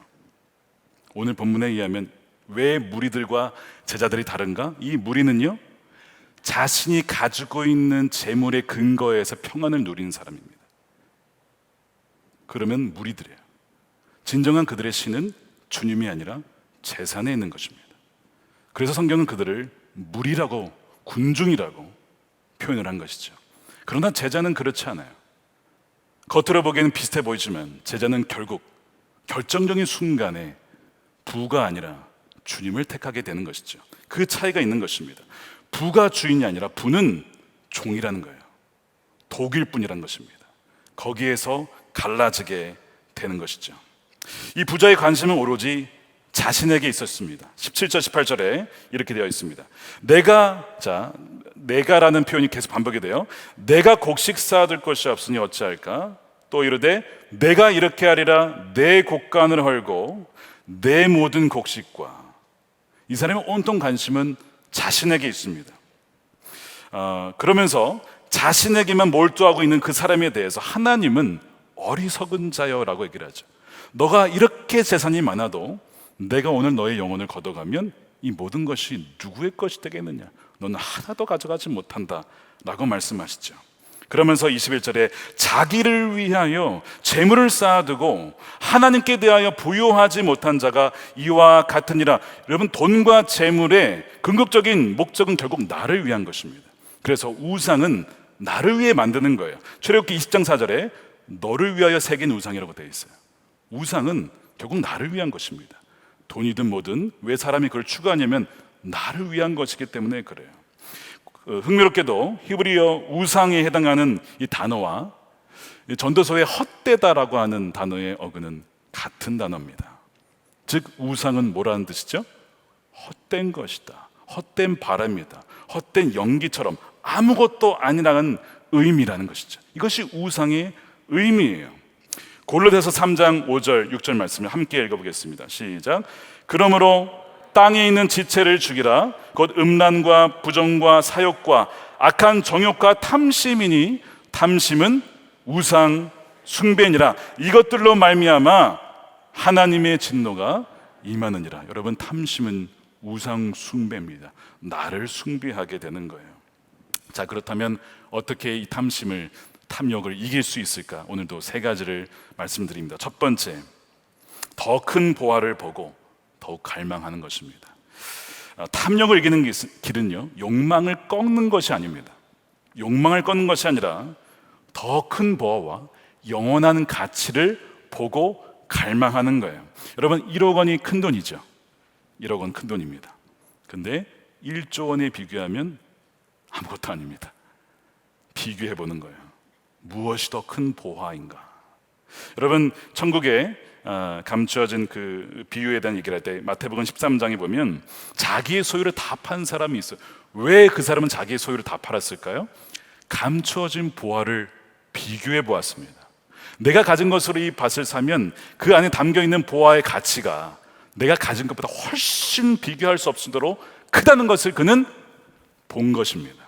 오늘 본문에 의하면 왜 무리들과 제자들이 다른가? 이 무리는요 자신이 가지고 있는 재물의 근거에서 평안을 누리는 사람입니다. 그러면 무리들이에요. 진정한 그들의 신은 주님이 아니라 재산에 있는 것입니다. 그래서 성경은 그들을 무리라고, 군중이라고 표현을 한 것이죠. 그러나 제자는 그렇지 않아요. 겉으로 보기에는 비슷해 보이지만 제자는 결국 결정적인 순간에 부가 아니라 주님을 택하게 되는 것이죠. 그 차이가 있는 것입니다. 부가 주인이 아니라 부는 종이라는 거예요. 독일 뿐이라는 것입니다. 거기에서 갈라지게 되는 것이죠. 이 부자의 관심은 오로지 자신에게 있었습니다. 17절 18절에 이렇게 되어 있습니다. 내가라는 표현이 계속 반복이 돼요. 내가 곡식 쌓아둘 것이 없으니 어찌할까? 또 이르되 내가 이렇게 하리라, 내 곡간을 헐고 내 모든 곡식과. 이 사람의 온통 관심은 자신에게 있습니다. 그러면서 자신에게만 몰두하고 있는 그 사람에 대해서 하나님은 어리석은 자여라고 얘기를 하죠. 너가 이렇게 재산이 많아도 내가 오늘 너의 영혼을 걷어가면 이 모든 것이 누구의 것이 되겠느냐? 너는 하나도 가져가지 못한다 라고 말씀하시죠. 그러면서 21절에 자기를 위하여 재물을 쌓아두고 하나님께 대하여 부요하지 못한 자가 이와 같으니라. 여러분, 돈과 재물의 궁극적인 목적은 결국 나를 위한 것입니다. 그래서 우상은 나를 위해 만드는 거예요. 출애굽기 20장 4절에 너를 위하여 새긴 우상이라고 되어 있어요. 우상은 결국 나를 위한 것입니다. 돈이든 뭐든 왜 사람이 그걸 추구하냐면 나를 위한 것이기 때문에 그래요. 흥미롭게도 히브리어 우상에 해당하는 이 단어와 전도서의 헛되다라고 하는 단어의 어근은 같은 단어입니다. 즉 우상은 뭐라는 뜻이죠? 헛된 것이다, 헛된 바람이다, 헛된 연기처럼 아무것도 아니라는 의미라는 것이죠. 이것이 우상의 의미예요. 골로새서 3장 5절 6절 말씀을 함께 읽어보겠습니다. 시작. 그러므로 땅에 있는 지체를 죽이라. 곧 음란과 부정과 사욕과 악한 정욕과 탐심이니 탐심은 우상 숭배니라. 이것들로 말미암아 하나님의 진노가 임하느니라. 여러분, 탐심은 우상 숭배입니다. 나를 숭배하게 되는 거예요. 자, 그렇다면 어떻게 이 탐욕을 이길 수 있을까? 오늘도 세 가지를 말씀드립니다. 첫 번째, 더 큰 보화를 보고 더욱 갈망하는 것입니다. 탐욕을 이기는 길은요, 욕망을 꺾는 것이 아닙니다. 욕망을 꺾는 것이 아니라 더 큰 보화와 영원한 가치를 보고 갈망하는 거예요. 여러분, 1억 원이 큰 돈이죠. 1억 원 큰 돈입니다. 근데 1조 원에 비교하면 아무것도 아닙니다. 비교해 보는 거예요. 무엇이 더 큰 보화인가? 여러분, 천국에 감추어진 그 비유에 대한 얘기를 할 때 마태복음 13장에 보면 자기의 소유를 다 판 사람이 있어요. 왜 그 사람은 자기의 소유를 다 팔았을까요? 감추어진 보화를 비교해 보았습니다. 내가 가진 것으로 이 밭을 사면 그 안에 담겨있는 보화의 가치가 내가 가진 것보다 훨씬 비교할 수 없도록 크다는 것을 그는 본 것입니다.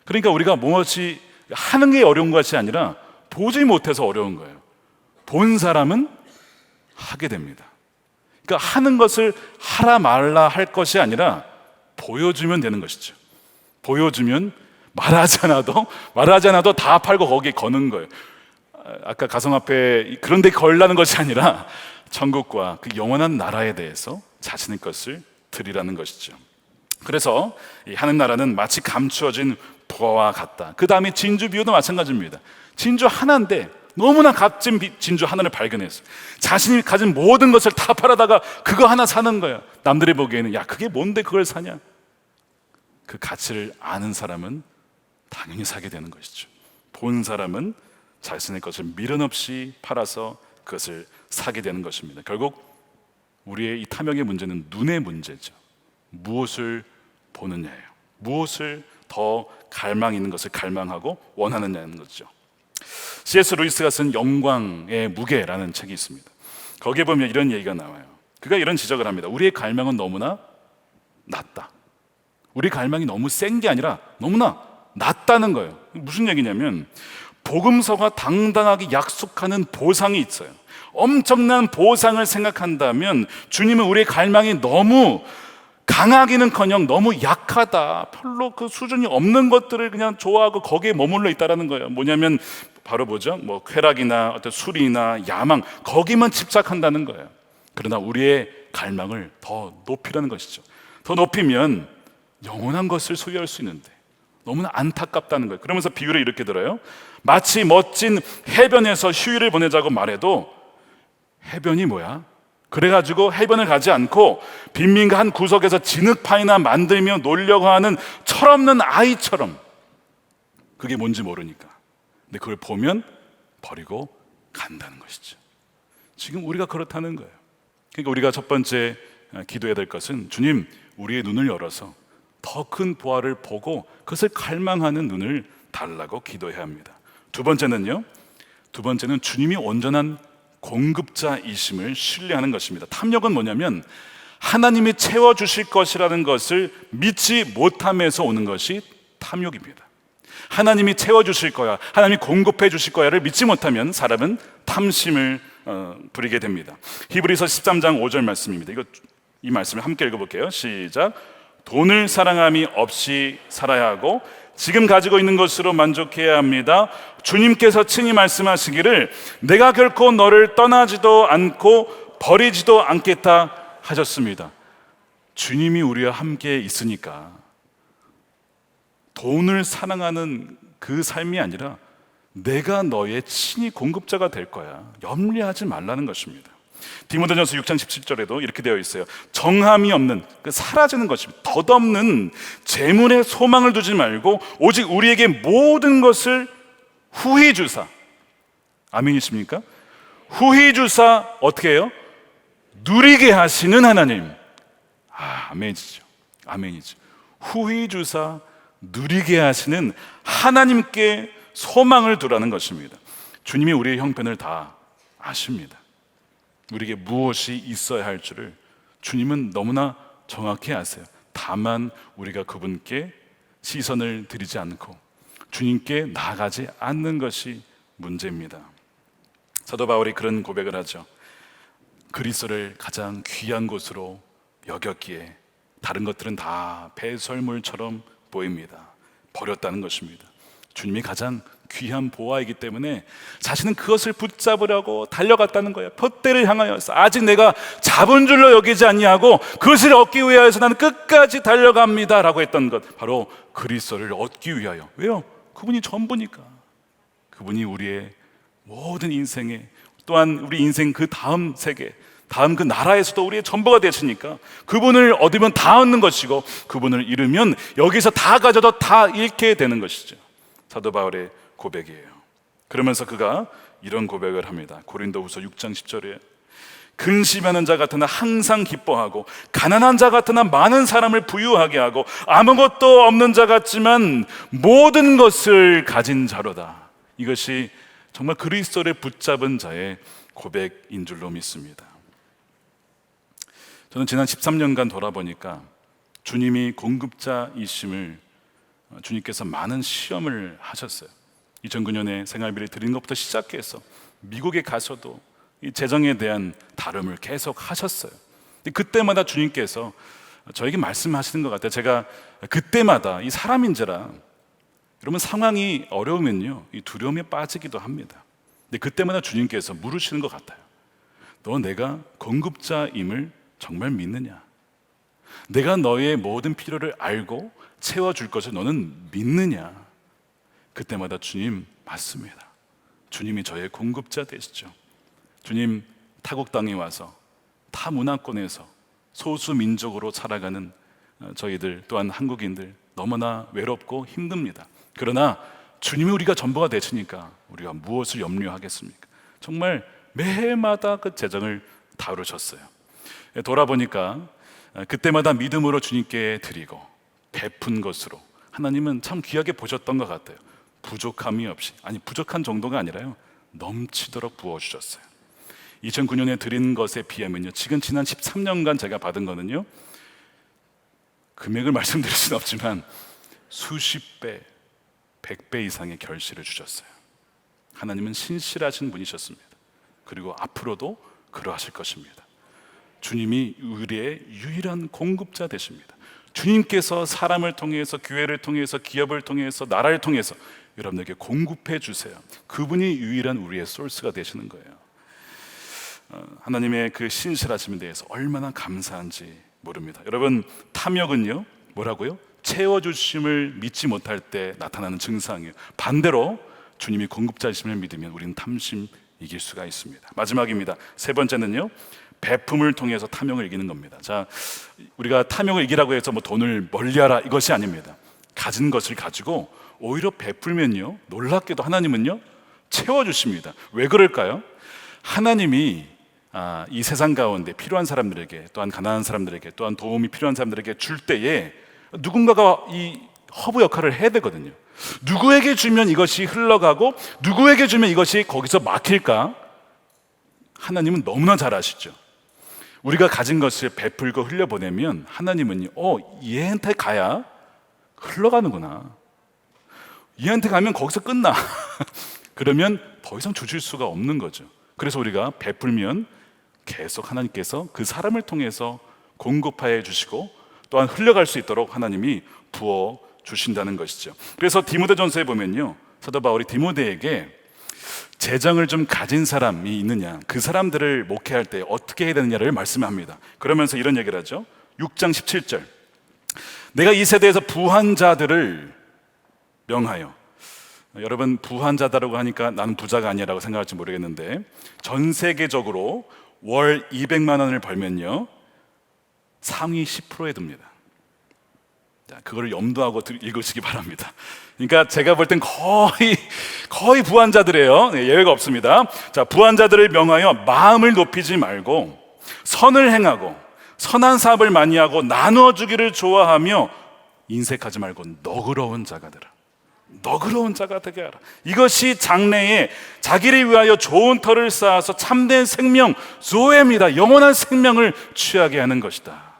그러니까 우리가 무엇이 하는 게 어려운 것이 아니라 보지 못해서 어려운 거예요. 본 사람은 하게 됩니다. 그러니까 하는 것을 하라 말라 할 것이 아니라 보여주면 되는 것이죠. 보여주면 말하지 않아도 다 팔고 거기에 거는 거예요. 아까 가성 앞에 그런 데 걸라는 것이 아니라 천국과 그 영원한 나라에 대해서 자신의 것을 드리라는 것이죠. 그래서 이 하늘나라는 마치 감추어진 보화와 같다. 그 다음에 진주 비유도 마찬가지입니다. 진주 하나인데 너무나 값진 진주 하나를 발견했어요. 자신이 가진 모든 것을 다 팔아다가 그거 하나 사는 거야. 남들이 보기에는 야, 그게 뭔데 그걸 사냐? 그 가치를 아는 사람은 당연히 사게 되는 것이죠. 본 사람은 자신의 것을 미련 없이 팔아서 그것을 사게 되는 것입니다. 결국 우리의 이 탐욕의 문제는 눈의 문제죠. 무엇을 보느냐예요. 무엇을 더 갈망 있는 것을 갈망하고 원하느냐는 거죠. C.S. 루이스가 쓴 영광의 무게라는 책이 있습니다. 거기에 보면 이런 얘기가 나와요. 그가 이런 지적을 합니다. 우리의 갈망은 너무나 낮다. 우리 갈망이 너무 센 게 아니라 너무나 낮다는 거예요. 무슨 얘기냐면 복음서가 당당하게 약속하는 보상이 있어요. 엄청난 보상을 생각한다면 주님은 우리의 갈망이 너무 강하기는커녕 너무 약하다, 별로 그 수준이 없는 것들을 그냥 좋아하고 거기에 머물러 있다라는 거예요. 뭐냐면 바로 뭐죠? 뭐 쾌락이나 어떤 술이나 야망, 거기만 집착한다는 거예요. 그러나 우리의 갈망을 더 높이라는 것이죠. 더 높이면 영원한 것을 소유할 수 있는데 너무나 안타깝다는 거예요. 그러면서 비유를 이렇게 들어요. 마치 멋진 해변에서 휴일을 보내자고 말해도 해변이 뭐야? 그래가지고 해변을 가지 않고 빈민가 한 구석에서 진흙파이나 만들며 놀려고 하는 철없는 아이처럼, 그게 뭔지 모르니까. 근데 그걸 보면 버리고 간다는 것이죠. 지금 우리가 그렇다는 거예요. 그러니까 우리가 첫 번째 기도해야 될 것은 주님, 우리의 눈을 열어서 더 큰 보화를 보고 그것을 갈망하는 눈을 달라고 기도해야 합니다. 두 번째는 주님이 온전한 공급자이심을 신뢰하는 것입니다. 탐욕은 뭐냐면 하나님이 채워주실 것이라는 것을 믿지 못함에서 오는 것이 탐욕입니다. 하나님이 채워주실 거야, 하나님이 공급해 주실 거야를 믿지 못하면 사람은 탐심을 부리게 됩니다. 히브리서 13장 5절 말씀입니다. 이 말씀을 함께 읽어볼게요. 시작. 돈을 사랑함이 없이 살아야 하고 지금 가지고 있는 것으로 만족해야 합니다. 주님께서 친히 말씀하시기를 내가 결코 너를 떠나지도 않고 버리지도 않겠다 하셨습니다. 주님이 우리와 함께 있으니까 돈을 사랑하는 그 삶이 아니라 내가 너의 친히 공급자가 될 거야. 염려하지 말라는 것입니다. 디모데전서 6장 17절에도 이렇게 되어 있어요. 정함이 없는, 사라지는 것입니다. 덧없는 재물에 소망을 두지 말고 오직 우리에게 모든 것을 후히 주사, 아멘이십니까? 후히 주사 어떻게 해요? 누리게 하시는 하나님. 아멘이죠. 아멘이죠. 후히 주사 누리게 하시는 하나님께 소망을 두라는 것입니다. 주님이 우리의 형편을 다 아십니다. 우리에게 무엇이 있어야 할 줄을 주님은 너무나 정확히 아세요. 다만 우리가 그분께 시선을 들이지 않고 주님께 나아가지 않는 것이 문제입니다. 사도 바울이 그런 고백을 하죠. 그리스도를 가장 귀한 곳으로 여겼기에 다른 것들은 다 배설물처럼 보입니다. 버렸다는 것입니다. 주님이 가장 귀한 보화이기 때문에 자신은 그것을 붙잡으려고 달려갔다는 거예요. 푯대를 향하여서 아직 내가 잡은 줄로 여기지 아니하고 그것을 얻기 위하여서 나는 끝까지 달려갑니다 라고 했던 것, 바로 그리스도를 얻기 위하여. 왜요? 그분이 전부니까. 그분이 우리의 모든 인생에, 또한 우리 인생 그 다음 세계, 다음 그 나라에서도 우리의 전부가 되시니까 그분을 얻으면 다 얻는 것이고 그분을 잃으면 여기서 다 가져도 다 잃게 되는 것이죠. 사도 바울의 고백이에요. 그러면서 그가 이런 고백을 합니다. 고린도후서 6장 10절에 근심하는 자 같으나 항상 기뻐하고 가난한 자 같으나 많은 사람을 부유하게 하고 아무것도 없는 자 같지만 모든 것을 가진 자로다. 이것이 정말 그리스도를 붙잡은 자의 고백인 줄로 믿습니다. 저는 지난 13년간 돌아보니까 주님이 공급자이심을 주님께서 많은 시험을 하셨어요. 2009년에 생활비를 드린 것부터 시작해서 미국에 가서도 이 재정에 대한 다름을 계속 하셨어요. 그때마다 주님께서 저에게 말씀하시는 것 같아요. 제가 그때마다 이 사람인지라 여러분 상황이 어려우면요 이 두려움에 빠지기도 합니다. 근데 그때마다 주님께서 물으시는 것 같아요. 너 내가 공급자임을 정말 믿느냐? 내가 너의 모든 필요를 알고 채워줄 것을 너는 믿느냐? 그때마다 주님 맞습니다. 주님이 저의 공급자 되시죠. 주님 타국 땅에 와서 타 문화권에서 소수 민족으로 살아가는 저희들 또한 한국인들 너무나 외롭고 힘듭니다. 그러나 주님이 우리가 전부가 되시니까 우리가 무엇을 염려하겠습니까? 정말 매해마다 그 재정을 다루셨어요. 돌아보니까 그때마다 믿음으로 주님께 드리고 베푼 것으로 하나님은 참 귀하게 보셨던 것 같아요. 부족함이 없이, 아니 부족한 정도가 아니라요 넘치도록 부어주셨어요. 2009년에 드린 것에 비하면요 지금 지난 13년간 제가 받은 거는요 금액을 말씀드릴 수는 없지만 수십 배, 100배 이상의 결실을 주셨어요. 하나님은 신실하신 분이셨습니다. 그리고 앞으로도 그러하실 것입니다. 주님이 우리의 유일한 공급자 되십니다. 주님께서 사람을 통해서, 교회를 통해서, 기업을 통해서, 나라를 통해서 여러분에게 공급해 주세요. 그분이 유일한 우리의 소스가 되시는 거예요. 하나님의 그 신실하심에 대해서 얼마나 감사한지 모릅니다. 여러분 탐욕은요 뭐라고요? 채워주심을 믿지 못할 때 나타나는 증상이에요. 반대로 주님이 공급자이심을 믿으면 우리는 탐심 이길 수가 있습니다. 마지막입니다. 세 번째는요 베품을 통해서 탐욕을 이기는 겁니다. 자, 우리가 탐욕을 이기라고 해서 뭐 돈을 멀리하라 이것이 아닙니다. 가진 것을 가지고 오히려 베풀면요 놀랍게도 하나님은요 채워주십니다. 왜 그럴까요? 하나님이 이 세상 가운데 필요한 사람들에게, 또한 가난한 사람들에게, 또한 도움이 필요한 사람들에게 줄 때에 누군가가 이 허브 역할을 해야 되거든요. 누구에게 주면 이것이 흘러가고 누구에게 주면 이것이 거기서 막힐까? 하나님은 너무나 잘 아시죠. 우리가 가진 것을 베풀고 흘려보내면 하나님은 얘한테 가야 흘러가는구나, 얘한테 가면 거기서 끝나 그러면 더 이상 주실 수가 없는 거죠. 그래서 우리가 베풀면 계속 하나님께서 그 사람을 통해서 공급하여 주시고 또한 흘러갈 수 있도록 하나님이 부어 주신다는 것이죠. 그래서 디모데전서에 보면요 사도 바울이 디모데에게 재정을 좀 가진 사람이 있느냐, 그 사람들을 목회할 때 어떻게 해야 되느냐를 말씀합니다. 그러면서 이런 얘기를 하죠. 6장 17절 내가 이 세대에서 부한 자들을 명하여, 여러분 부한 자다라고 하니까 나는 부자가 아니라고 생각할지 모르겠는데 전 세계적으로 월 200만 원을 벌면요 상위 10%에 듭니다. 자, 그거를 염두하고 읽으시기 바랍니다. 그러니까 제가 볼 땐 거의 부한 자들이에요. 예외가 없습니다. 자, 부한 자들을 명하여 마음을 높이지 말고 선을 행하고 선한 사업을 많이 하고 나누어 주기를 좋아하며 인색하지 말고 너그러운 자가 되라. 너그러운 자가 되게 하라. 이것이 장래에 자기를 위하여 좋은 터를 쌓아서 참된 생명, 조에입니다. 영원한 생명을 취하게 하는 것이다.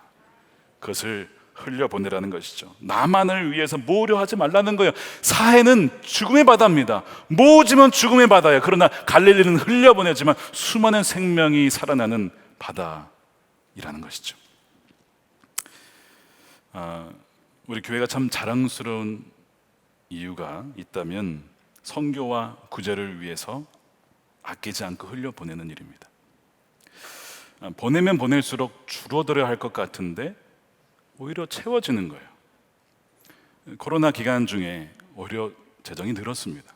그것을 흘려보내라는 것이죠. 나만을 위해서 모으려 하지 말라는 거예요. 사해는 죽음의 바다입니다. 모으지면 죽음의 바다예요. 그러나 갈릴리는 흘려보내지만 수많은 생명이 살아나는 바다이라는 것이죠. 우리 교회가 참 자랑스러운 이유가 있다면 선교와 구제를 위해서 아끼지 않고 흘려보내는 일입니다. 보내면 보낼수록 줄어들어야 할 것 같은데 오히려 채워지는 거예요. 코로나 기간 중에 오히려 재정이 늘었습니다.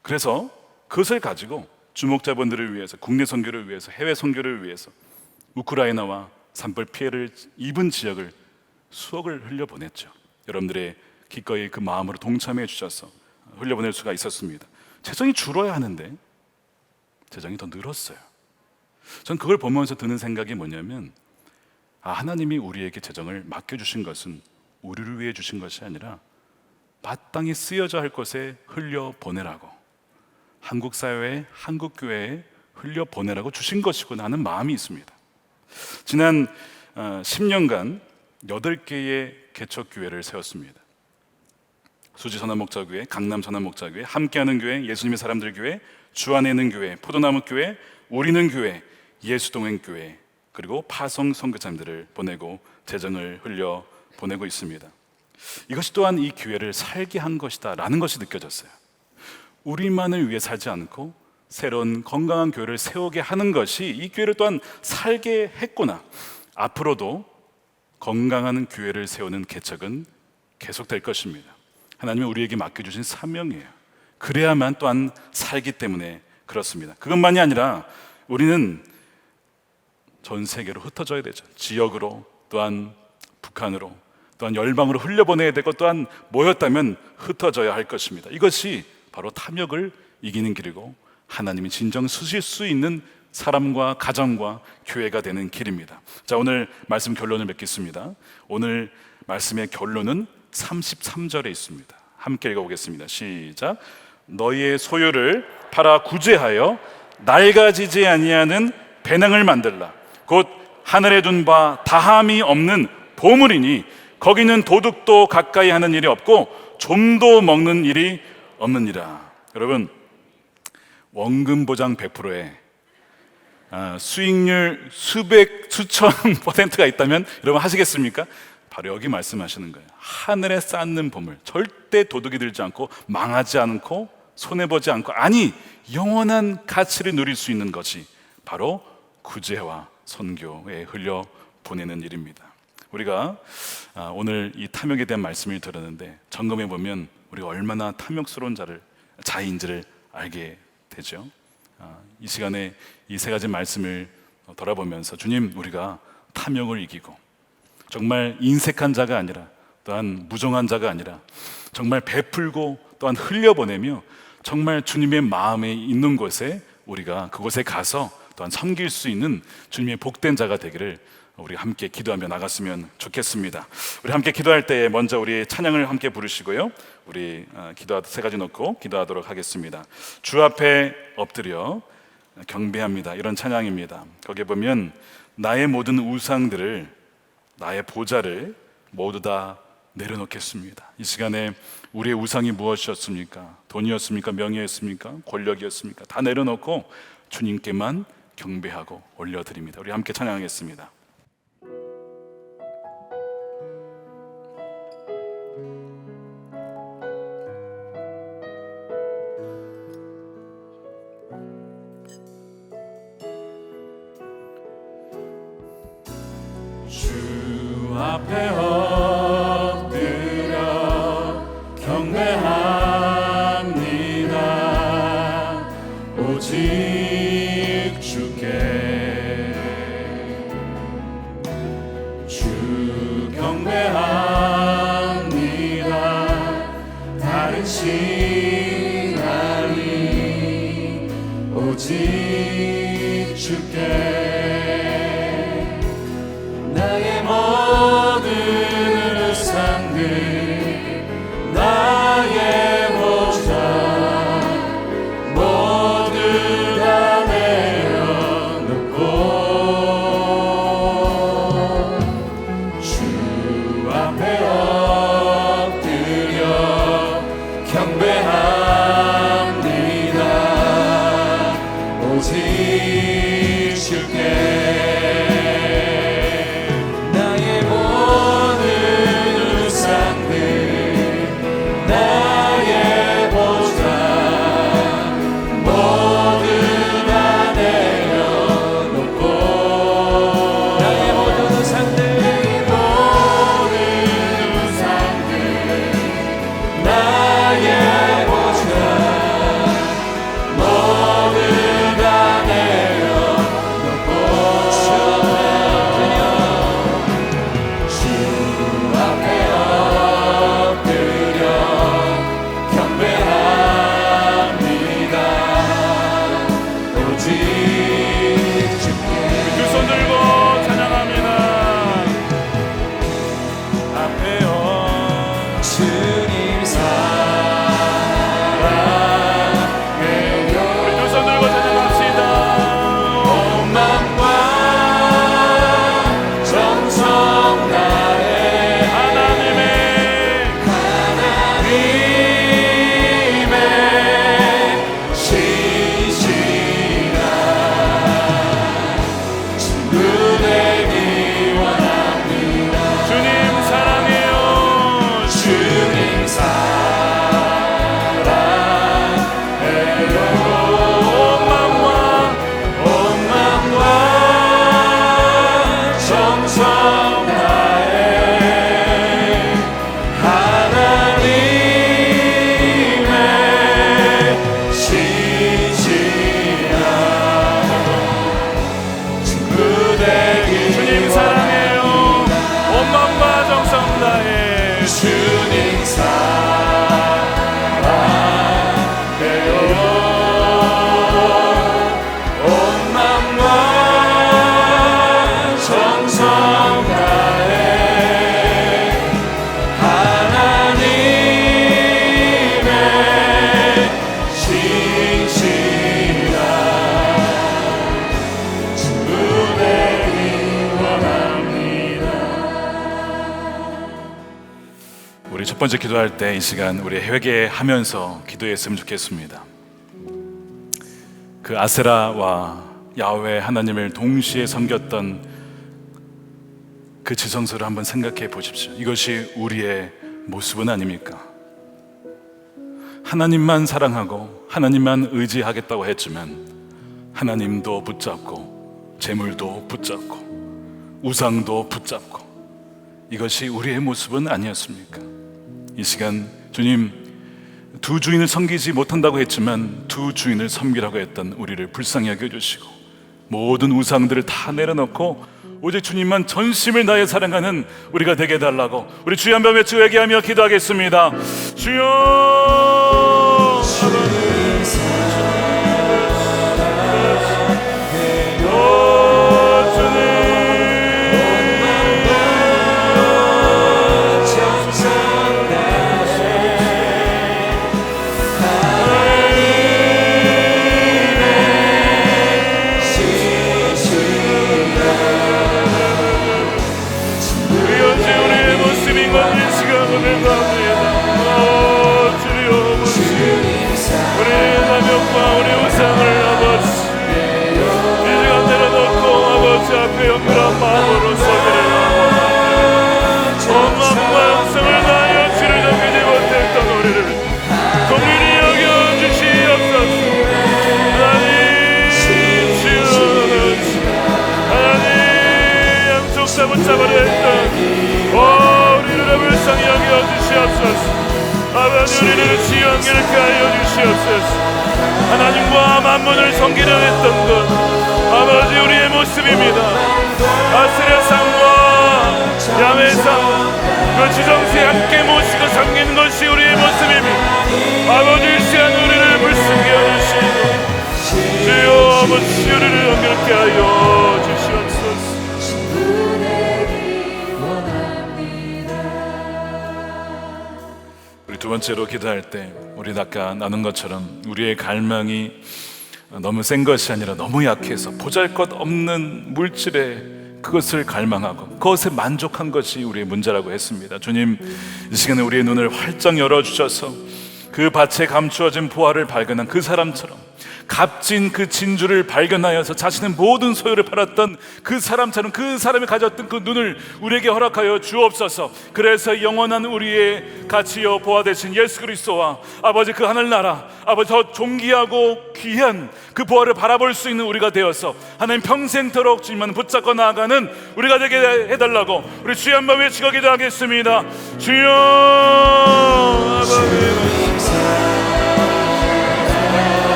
그래서 그것을 가지고 주목자분들을 위해서, 국내 선교를 위해서, 해외 선교를 위해서 우크라이나와 산불 피해를 입은 지역을 수억을 흘려보냈죠. 여러분들의 기꺼이 그 마음으로 동참해 주셔서 흘려보낼 수가 있었습니다. 재정이 줄어야 하는데 재정이 더 늘었어요. 전 그걸 보면서 드는 생각이 뭐냐면, 하나님이 우리에게 재정을 맡겨주신 것은 우리를 위해 주신 것이 아니라 마땅히 쓰여져 할 것에 흘려보내라고, 한국 사회에, 한국 교회에 흘려보내라고 주신 것이구나 하는 마음이 있습니다. 지난 10년간 8개의 개척교회를 세웠습니다. 수지선한목자교회, 강남선한목자교회, 함께하는 교회, 예수님의 사람들 교회, 주 안에 있는 교회, 포도나무 교회, 우리는 교회, 예수동행교회, 그리고 파송 선교사님들을 보내고 재정을 흘려 보내고 있습니다. 이것이 또한 이 교회를 살게 한 것이다 라는 것이 느껴졌어요. 우리만을 위해 살지 않고 새로운 건강한 교회를 세우게 하는 것이 이 교회를 또한 살게 했구나. 앞으로도 건강한 교회를 세우는 개척은 계속될 것입니다. 하나님이 우리에게 맡겨주신 사명이에요. 그래야만 또한 살기 때문에 그렇습니다. 그것만이 아니라 우리는 전 세계로 흩어져야 되죠. 지역으로, 또한 북한으로, 또한 열방으로 흘려보내야 되고, 또한 모였다면 흩어져야 할 것입니다. 이것이 바로 탐욕을 이기는 길이고 하나님이 진정 쓰실 수 있는 사람과 가정과 교회가 되는 길입니다. 자, 오늘 말씀 결론을 맺겠습니다. 오늘 말씀의 결론은 33절에 있습니다. 함께 읽어보겠습니다. 시작. 너희의 소유를 팔아 구제하여 낡아지지 아니하는 배낭을 만들라. 곧 하늘에 둔 바 다함이 없는 보물이니 거기는 도둑도 가까이 하는 일이 없고 좀도 먹는 일이 없느니라. 여러분, 원금 보장 100%에 수익률 수천 %가 있다면 여러분 하시겠습니까? 바로 여기 말씀하시는 거예요. 하늘에 쌓는 보물, 절대 도둑이 들지 않고 망하지 않고 손해보지 않고, 아니 영원한 가치를 누릴 수 있는 것이 바로 구제와 선교에 흘려 보내는 일입니다. 우리가 오늘 이 탐욕에 대한 말씀을 들었는데 점검해 보면 우리가 얼마나 탐욕스러운 자인지를 알게 되죠. 이 시간에 이 세 가지 말씀을 돌아보면서 주님, 우리가 탐욕을 이기고 정말 인색한 자가 아니라, 또한 무정한 자가 아니라 정말 베풀고 또한 흘려보내며 정말 주님의 마음에 있는 곳에 우리가 그곳에 가서 또한 섬길 수 있는 주님의 복된 자가 되기를 우리 함께 기도하며 나갔으면 좋겠습니다. 우리 함께 기도할 때 먼저 우리 찬양을 함께 부르시고요, 우리 세 가지 놓고 기도하도록 하겠습니다. 주 앞에 엎드려 경배합니다. 이런 찬양입니다. 거기에 보면 나의 모든 우상들을, 나의 보좌를 모두 다 내려놓겠습니다. 이 시간에 우리의 우상이 무엇이었습니까? 돈이었습니까? 명예였습니까? 권력이었습니까? 다 내려놓고 주님께만 경배하고 올려드립니다. 우리 함께 찬양하겠습니다. 주 앞에 엎드려 경배합니다. 오직 주께 주 경배합니다. 다른 신 아니 오직 주께 나의 모든 우상들, 나의 우리 첫 번째 기도할 때 이 시간 우리 회개하면서 기도했으면 좋겠습니다. 그 아세라와 야훼 하나님을 동시에 섬겼던 그 지성소를 한번 생각해 보십시오. 이것이 우리의 모습은 아닙니까? 하나님만 사랑하고 하나님만 의지하겠다고 했지만 하나님도 붙잡고 재물도 붙잡고 우상도 붙잡고 이것이 우리의 모습은 아니었습니까? 이 시간 주님, 두 주인을 섬기지 못한다고 했지만 두 주인을 섬기라고 했던 우리를 불쌍히 여겨주시고 모든 우상들을 다 내려놓고 오직 주님만 전심을 다해 사랑하는 우리가 되게 해달라고 우리 주여 한번 외치고 회개하며 기도하겠습니다. 주여 영그런 마음으로 소개를 하고 온 마음과 영성을 다하여 주를 섬기지 못했던 우리를 긍휼히 여겨주시옵소서. 하나님 주여 하나님 양쪽 다 붙잡으려 했던 우리를 불쌍히 여겨주시옵소서. 아버지 우리를 지혜한 길을 하여 주시옵소서. 하나님과 만문을 섬기려 했던 것 아버지 우리의 모습입니다. 아세라상과 야훼상 그 지정세에 함께 모시고 섬기는 것이 우리의 모습입니다. 아버지 이 시간 우리를 불쌍히 여주시고 주여 아버지 우리를 연결케 하여 주시옵소서. 우리 두 번째로 기도할 때 우리 아까 나눈 것처럼 우리의 갈망이 너무 센 것이 아니라 너무 약해서 보잘것없는 물질에 그것을 갈망하고 그것에 만족한 것이 우리의 문제라고 했습니다. 주님, 이 시간에 우리의 눈을 활짝 열어주셔서 그 밭에 감추어진 보화를 발견한 그 사람처럼 값진 그 진주를 발견하여서 자신의 모든 소유를 팔았던 그 사람처럼 그 사람이 가졌던 그 눈을 우리에게 허락하여 주옵소서. 그래서 영원한 우리의 가치여 보화 되신 예수 그리스도와 아버지 그 하늘나라 아버지 더 존귀하고 귀한 그 보화를 바라볼 수 있는 우리가 되어서 하나님 평생토록 주님만 붙잡고 나아가는 우리가 되게 해달라고 우리 주여 한번 외치고 기도하겠습니다. 주여 아버지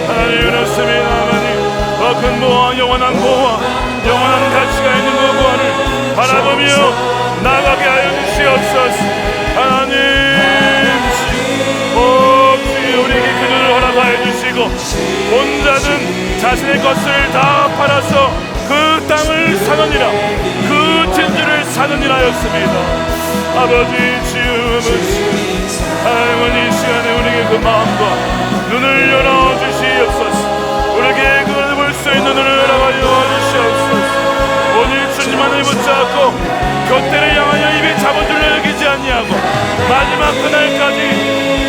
하나님 그렇습니다. 하나님 더 큰 보화 영원한 보화 영원한 가치가 있는 그 보화를 바라보며 나가게 하여 주시옵소서. 하나님 주여 우리에게 그 눈을 허락하여 주시고 온 자는 자신의 것을 다 팔아서 그 땅을 사느니라 그 진주를 사느니라 하였습니다. 아버지 주여 하나님은 이 시간에 우리에게 그 마음과 눈을 열어주시옵소서. 우리에게 그걸 볼 수 있는 눈을 열어가지고 주시옵소서. 오늘 주님만을 붙잡고 곁대를 향하여 입에 잡은 줄로 여기지 아니하고 마지막 그날까지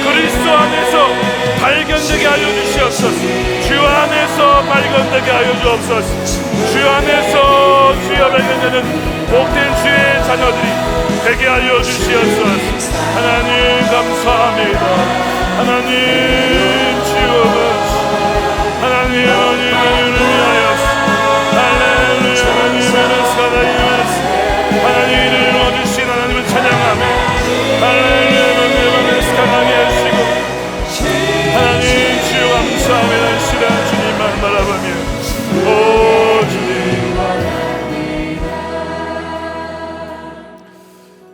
그리스도 안에서 발견되게 하여 주시옵소서. 주 안에서 발견되게 하여 주옵소서. 주 안에서 주여 발견되는 복된 주의 자녀들이 되게 하여 주시옵소서. 하나님 감사합니다. 하나님 주여 하나님 은혜를 위하여서 할렐루야 하나님을 사랑하여서 하나님 이름을 얻으신 하나님을 찬양하며 할렐루야 하나님을 사랑하게 하시고 하나님 주여 감사합니다. 시라 주님만 바라보며 오 주님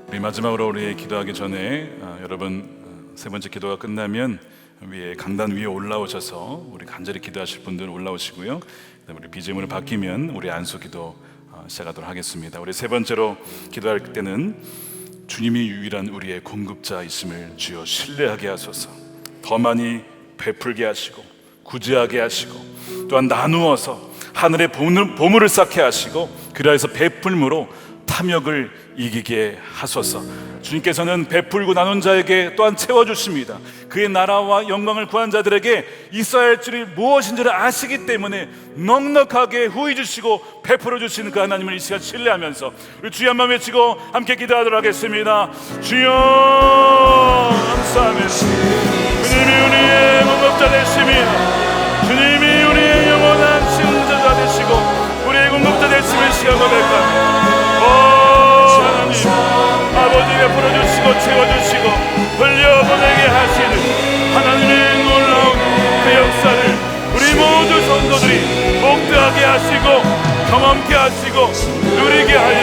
우리 마지막으로 우리 기도하기 전에 여러분 세 번째 기도가 끝나면 위에 강단 위에 올라오셔서 우리 간절히 기도하실 분들 올라오시고요. 그다음에 우리 BGM으로 바뀌면 우리 안수 기도 시작하도록 하겠습니다. 우리 세 번째로 기도할 때는 주님이 유일한 우리의 공급자이심을 주여 신뢰하게 하소서. 더 많이 베풀게 하시고 구제하게 하시고 또한 나누어서 하늘의 보물을 쌓게 하시고 그리하여서 베풀므로 탐욕을 이기게 하소서. 주님께서는 베풀고 나눈 자에게 또한 채워주십니다. 그의 나라와 영광을 구한 자들에게 있어야 할 줄이 무엇인지를 아시기 때문에 넉넉하게 후히 주시고 베풀어 주시는 그 하나님을 이 시간 신뢰하면서 우리 주여 한번 외치고 함께 기도하도록 하겠습니다. 주여 감사합니다. 주님이 우리의 공급자 되심이나 주님이 우리의 영원한 신자자 되시고 우리의 공급자 되심을 시간 고백합니다. 하나님 아버지 베풀어 주시고 채워주시고 흘려보내게 하시는 하나님의 놀라운 그 역사를 우리 모두 성도들이 목도하게 하시고 경험케 하시고 누리게 하여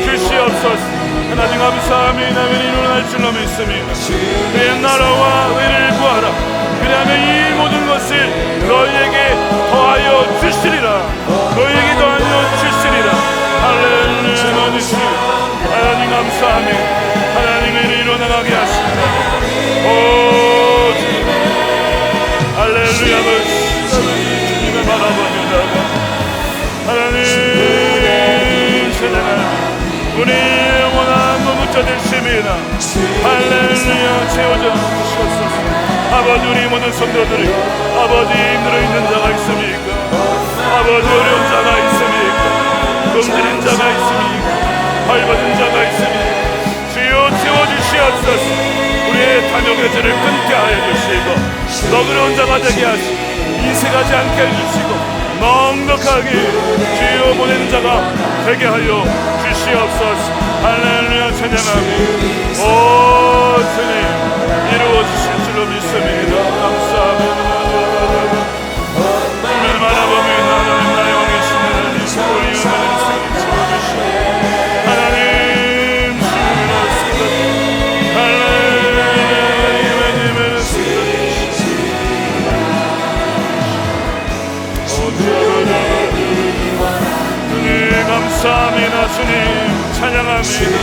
주시옵소서. 하나님 감사합니다. 은혜는 일어날 줄로 믿습니다. 그의 나라와 의를 구하라. 그리하면 이 모든 것을 너희에게 더하여 주시리라. 너희에게 더하여 주시리라. 할렐루야. 하나님 감사합니다. 하나님의 일을 일어나게 하십니다. 오 주님 할렐루야. 주님을 바라보며 하나님 찬양합니다. 우리 영원한 공급자 되십니다. 할렐루야. 채워져 주시옵소서. 아버지 우리 모든 성도들이 아버지 힘들어 있는 자가 있습니까? 아버지 어려운 자가 있습니까? 굶주린 자가 있습니까? 벌받은 자가 있습니까? 주여 채워주시옵소서. 우리의 탐욕의 죄를 끊게 하여 주시고 너그러운 자가 되게 하시고 인색하지 않게 해주시고 넉넉하게 주여 보내는 자가 되게 하여 주시옵소서. 할렐루야. 찬양합니다. 오 주님 이루어지실 줄로 믿습니다. 감사합니다. 주님을 바라보며 하나님 나의 왕이신 하나님 우리 영혼을 채워주시고 하나님 주님을 할렐루야. 주님 감사합니다. 주님 찬양합니다.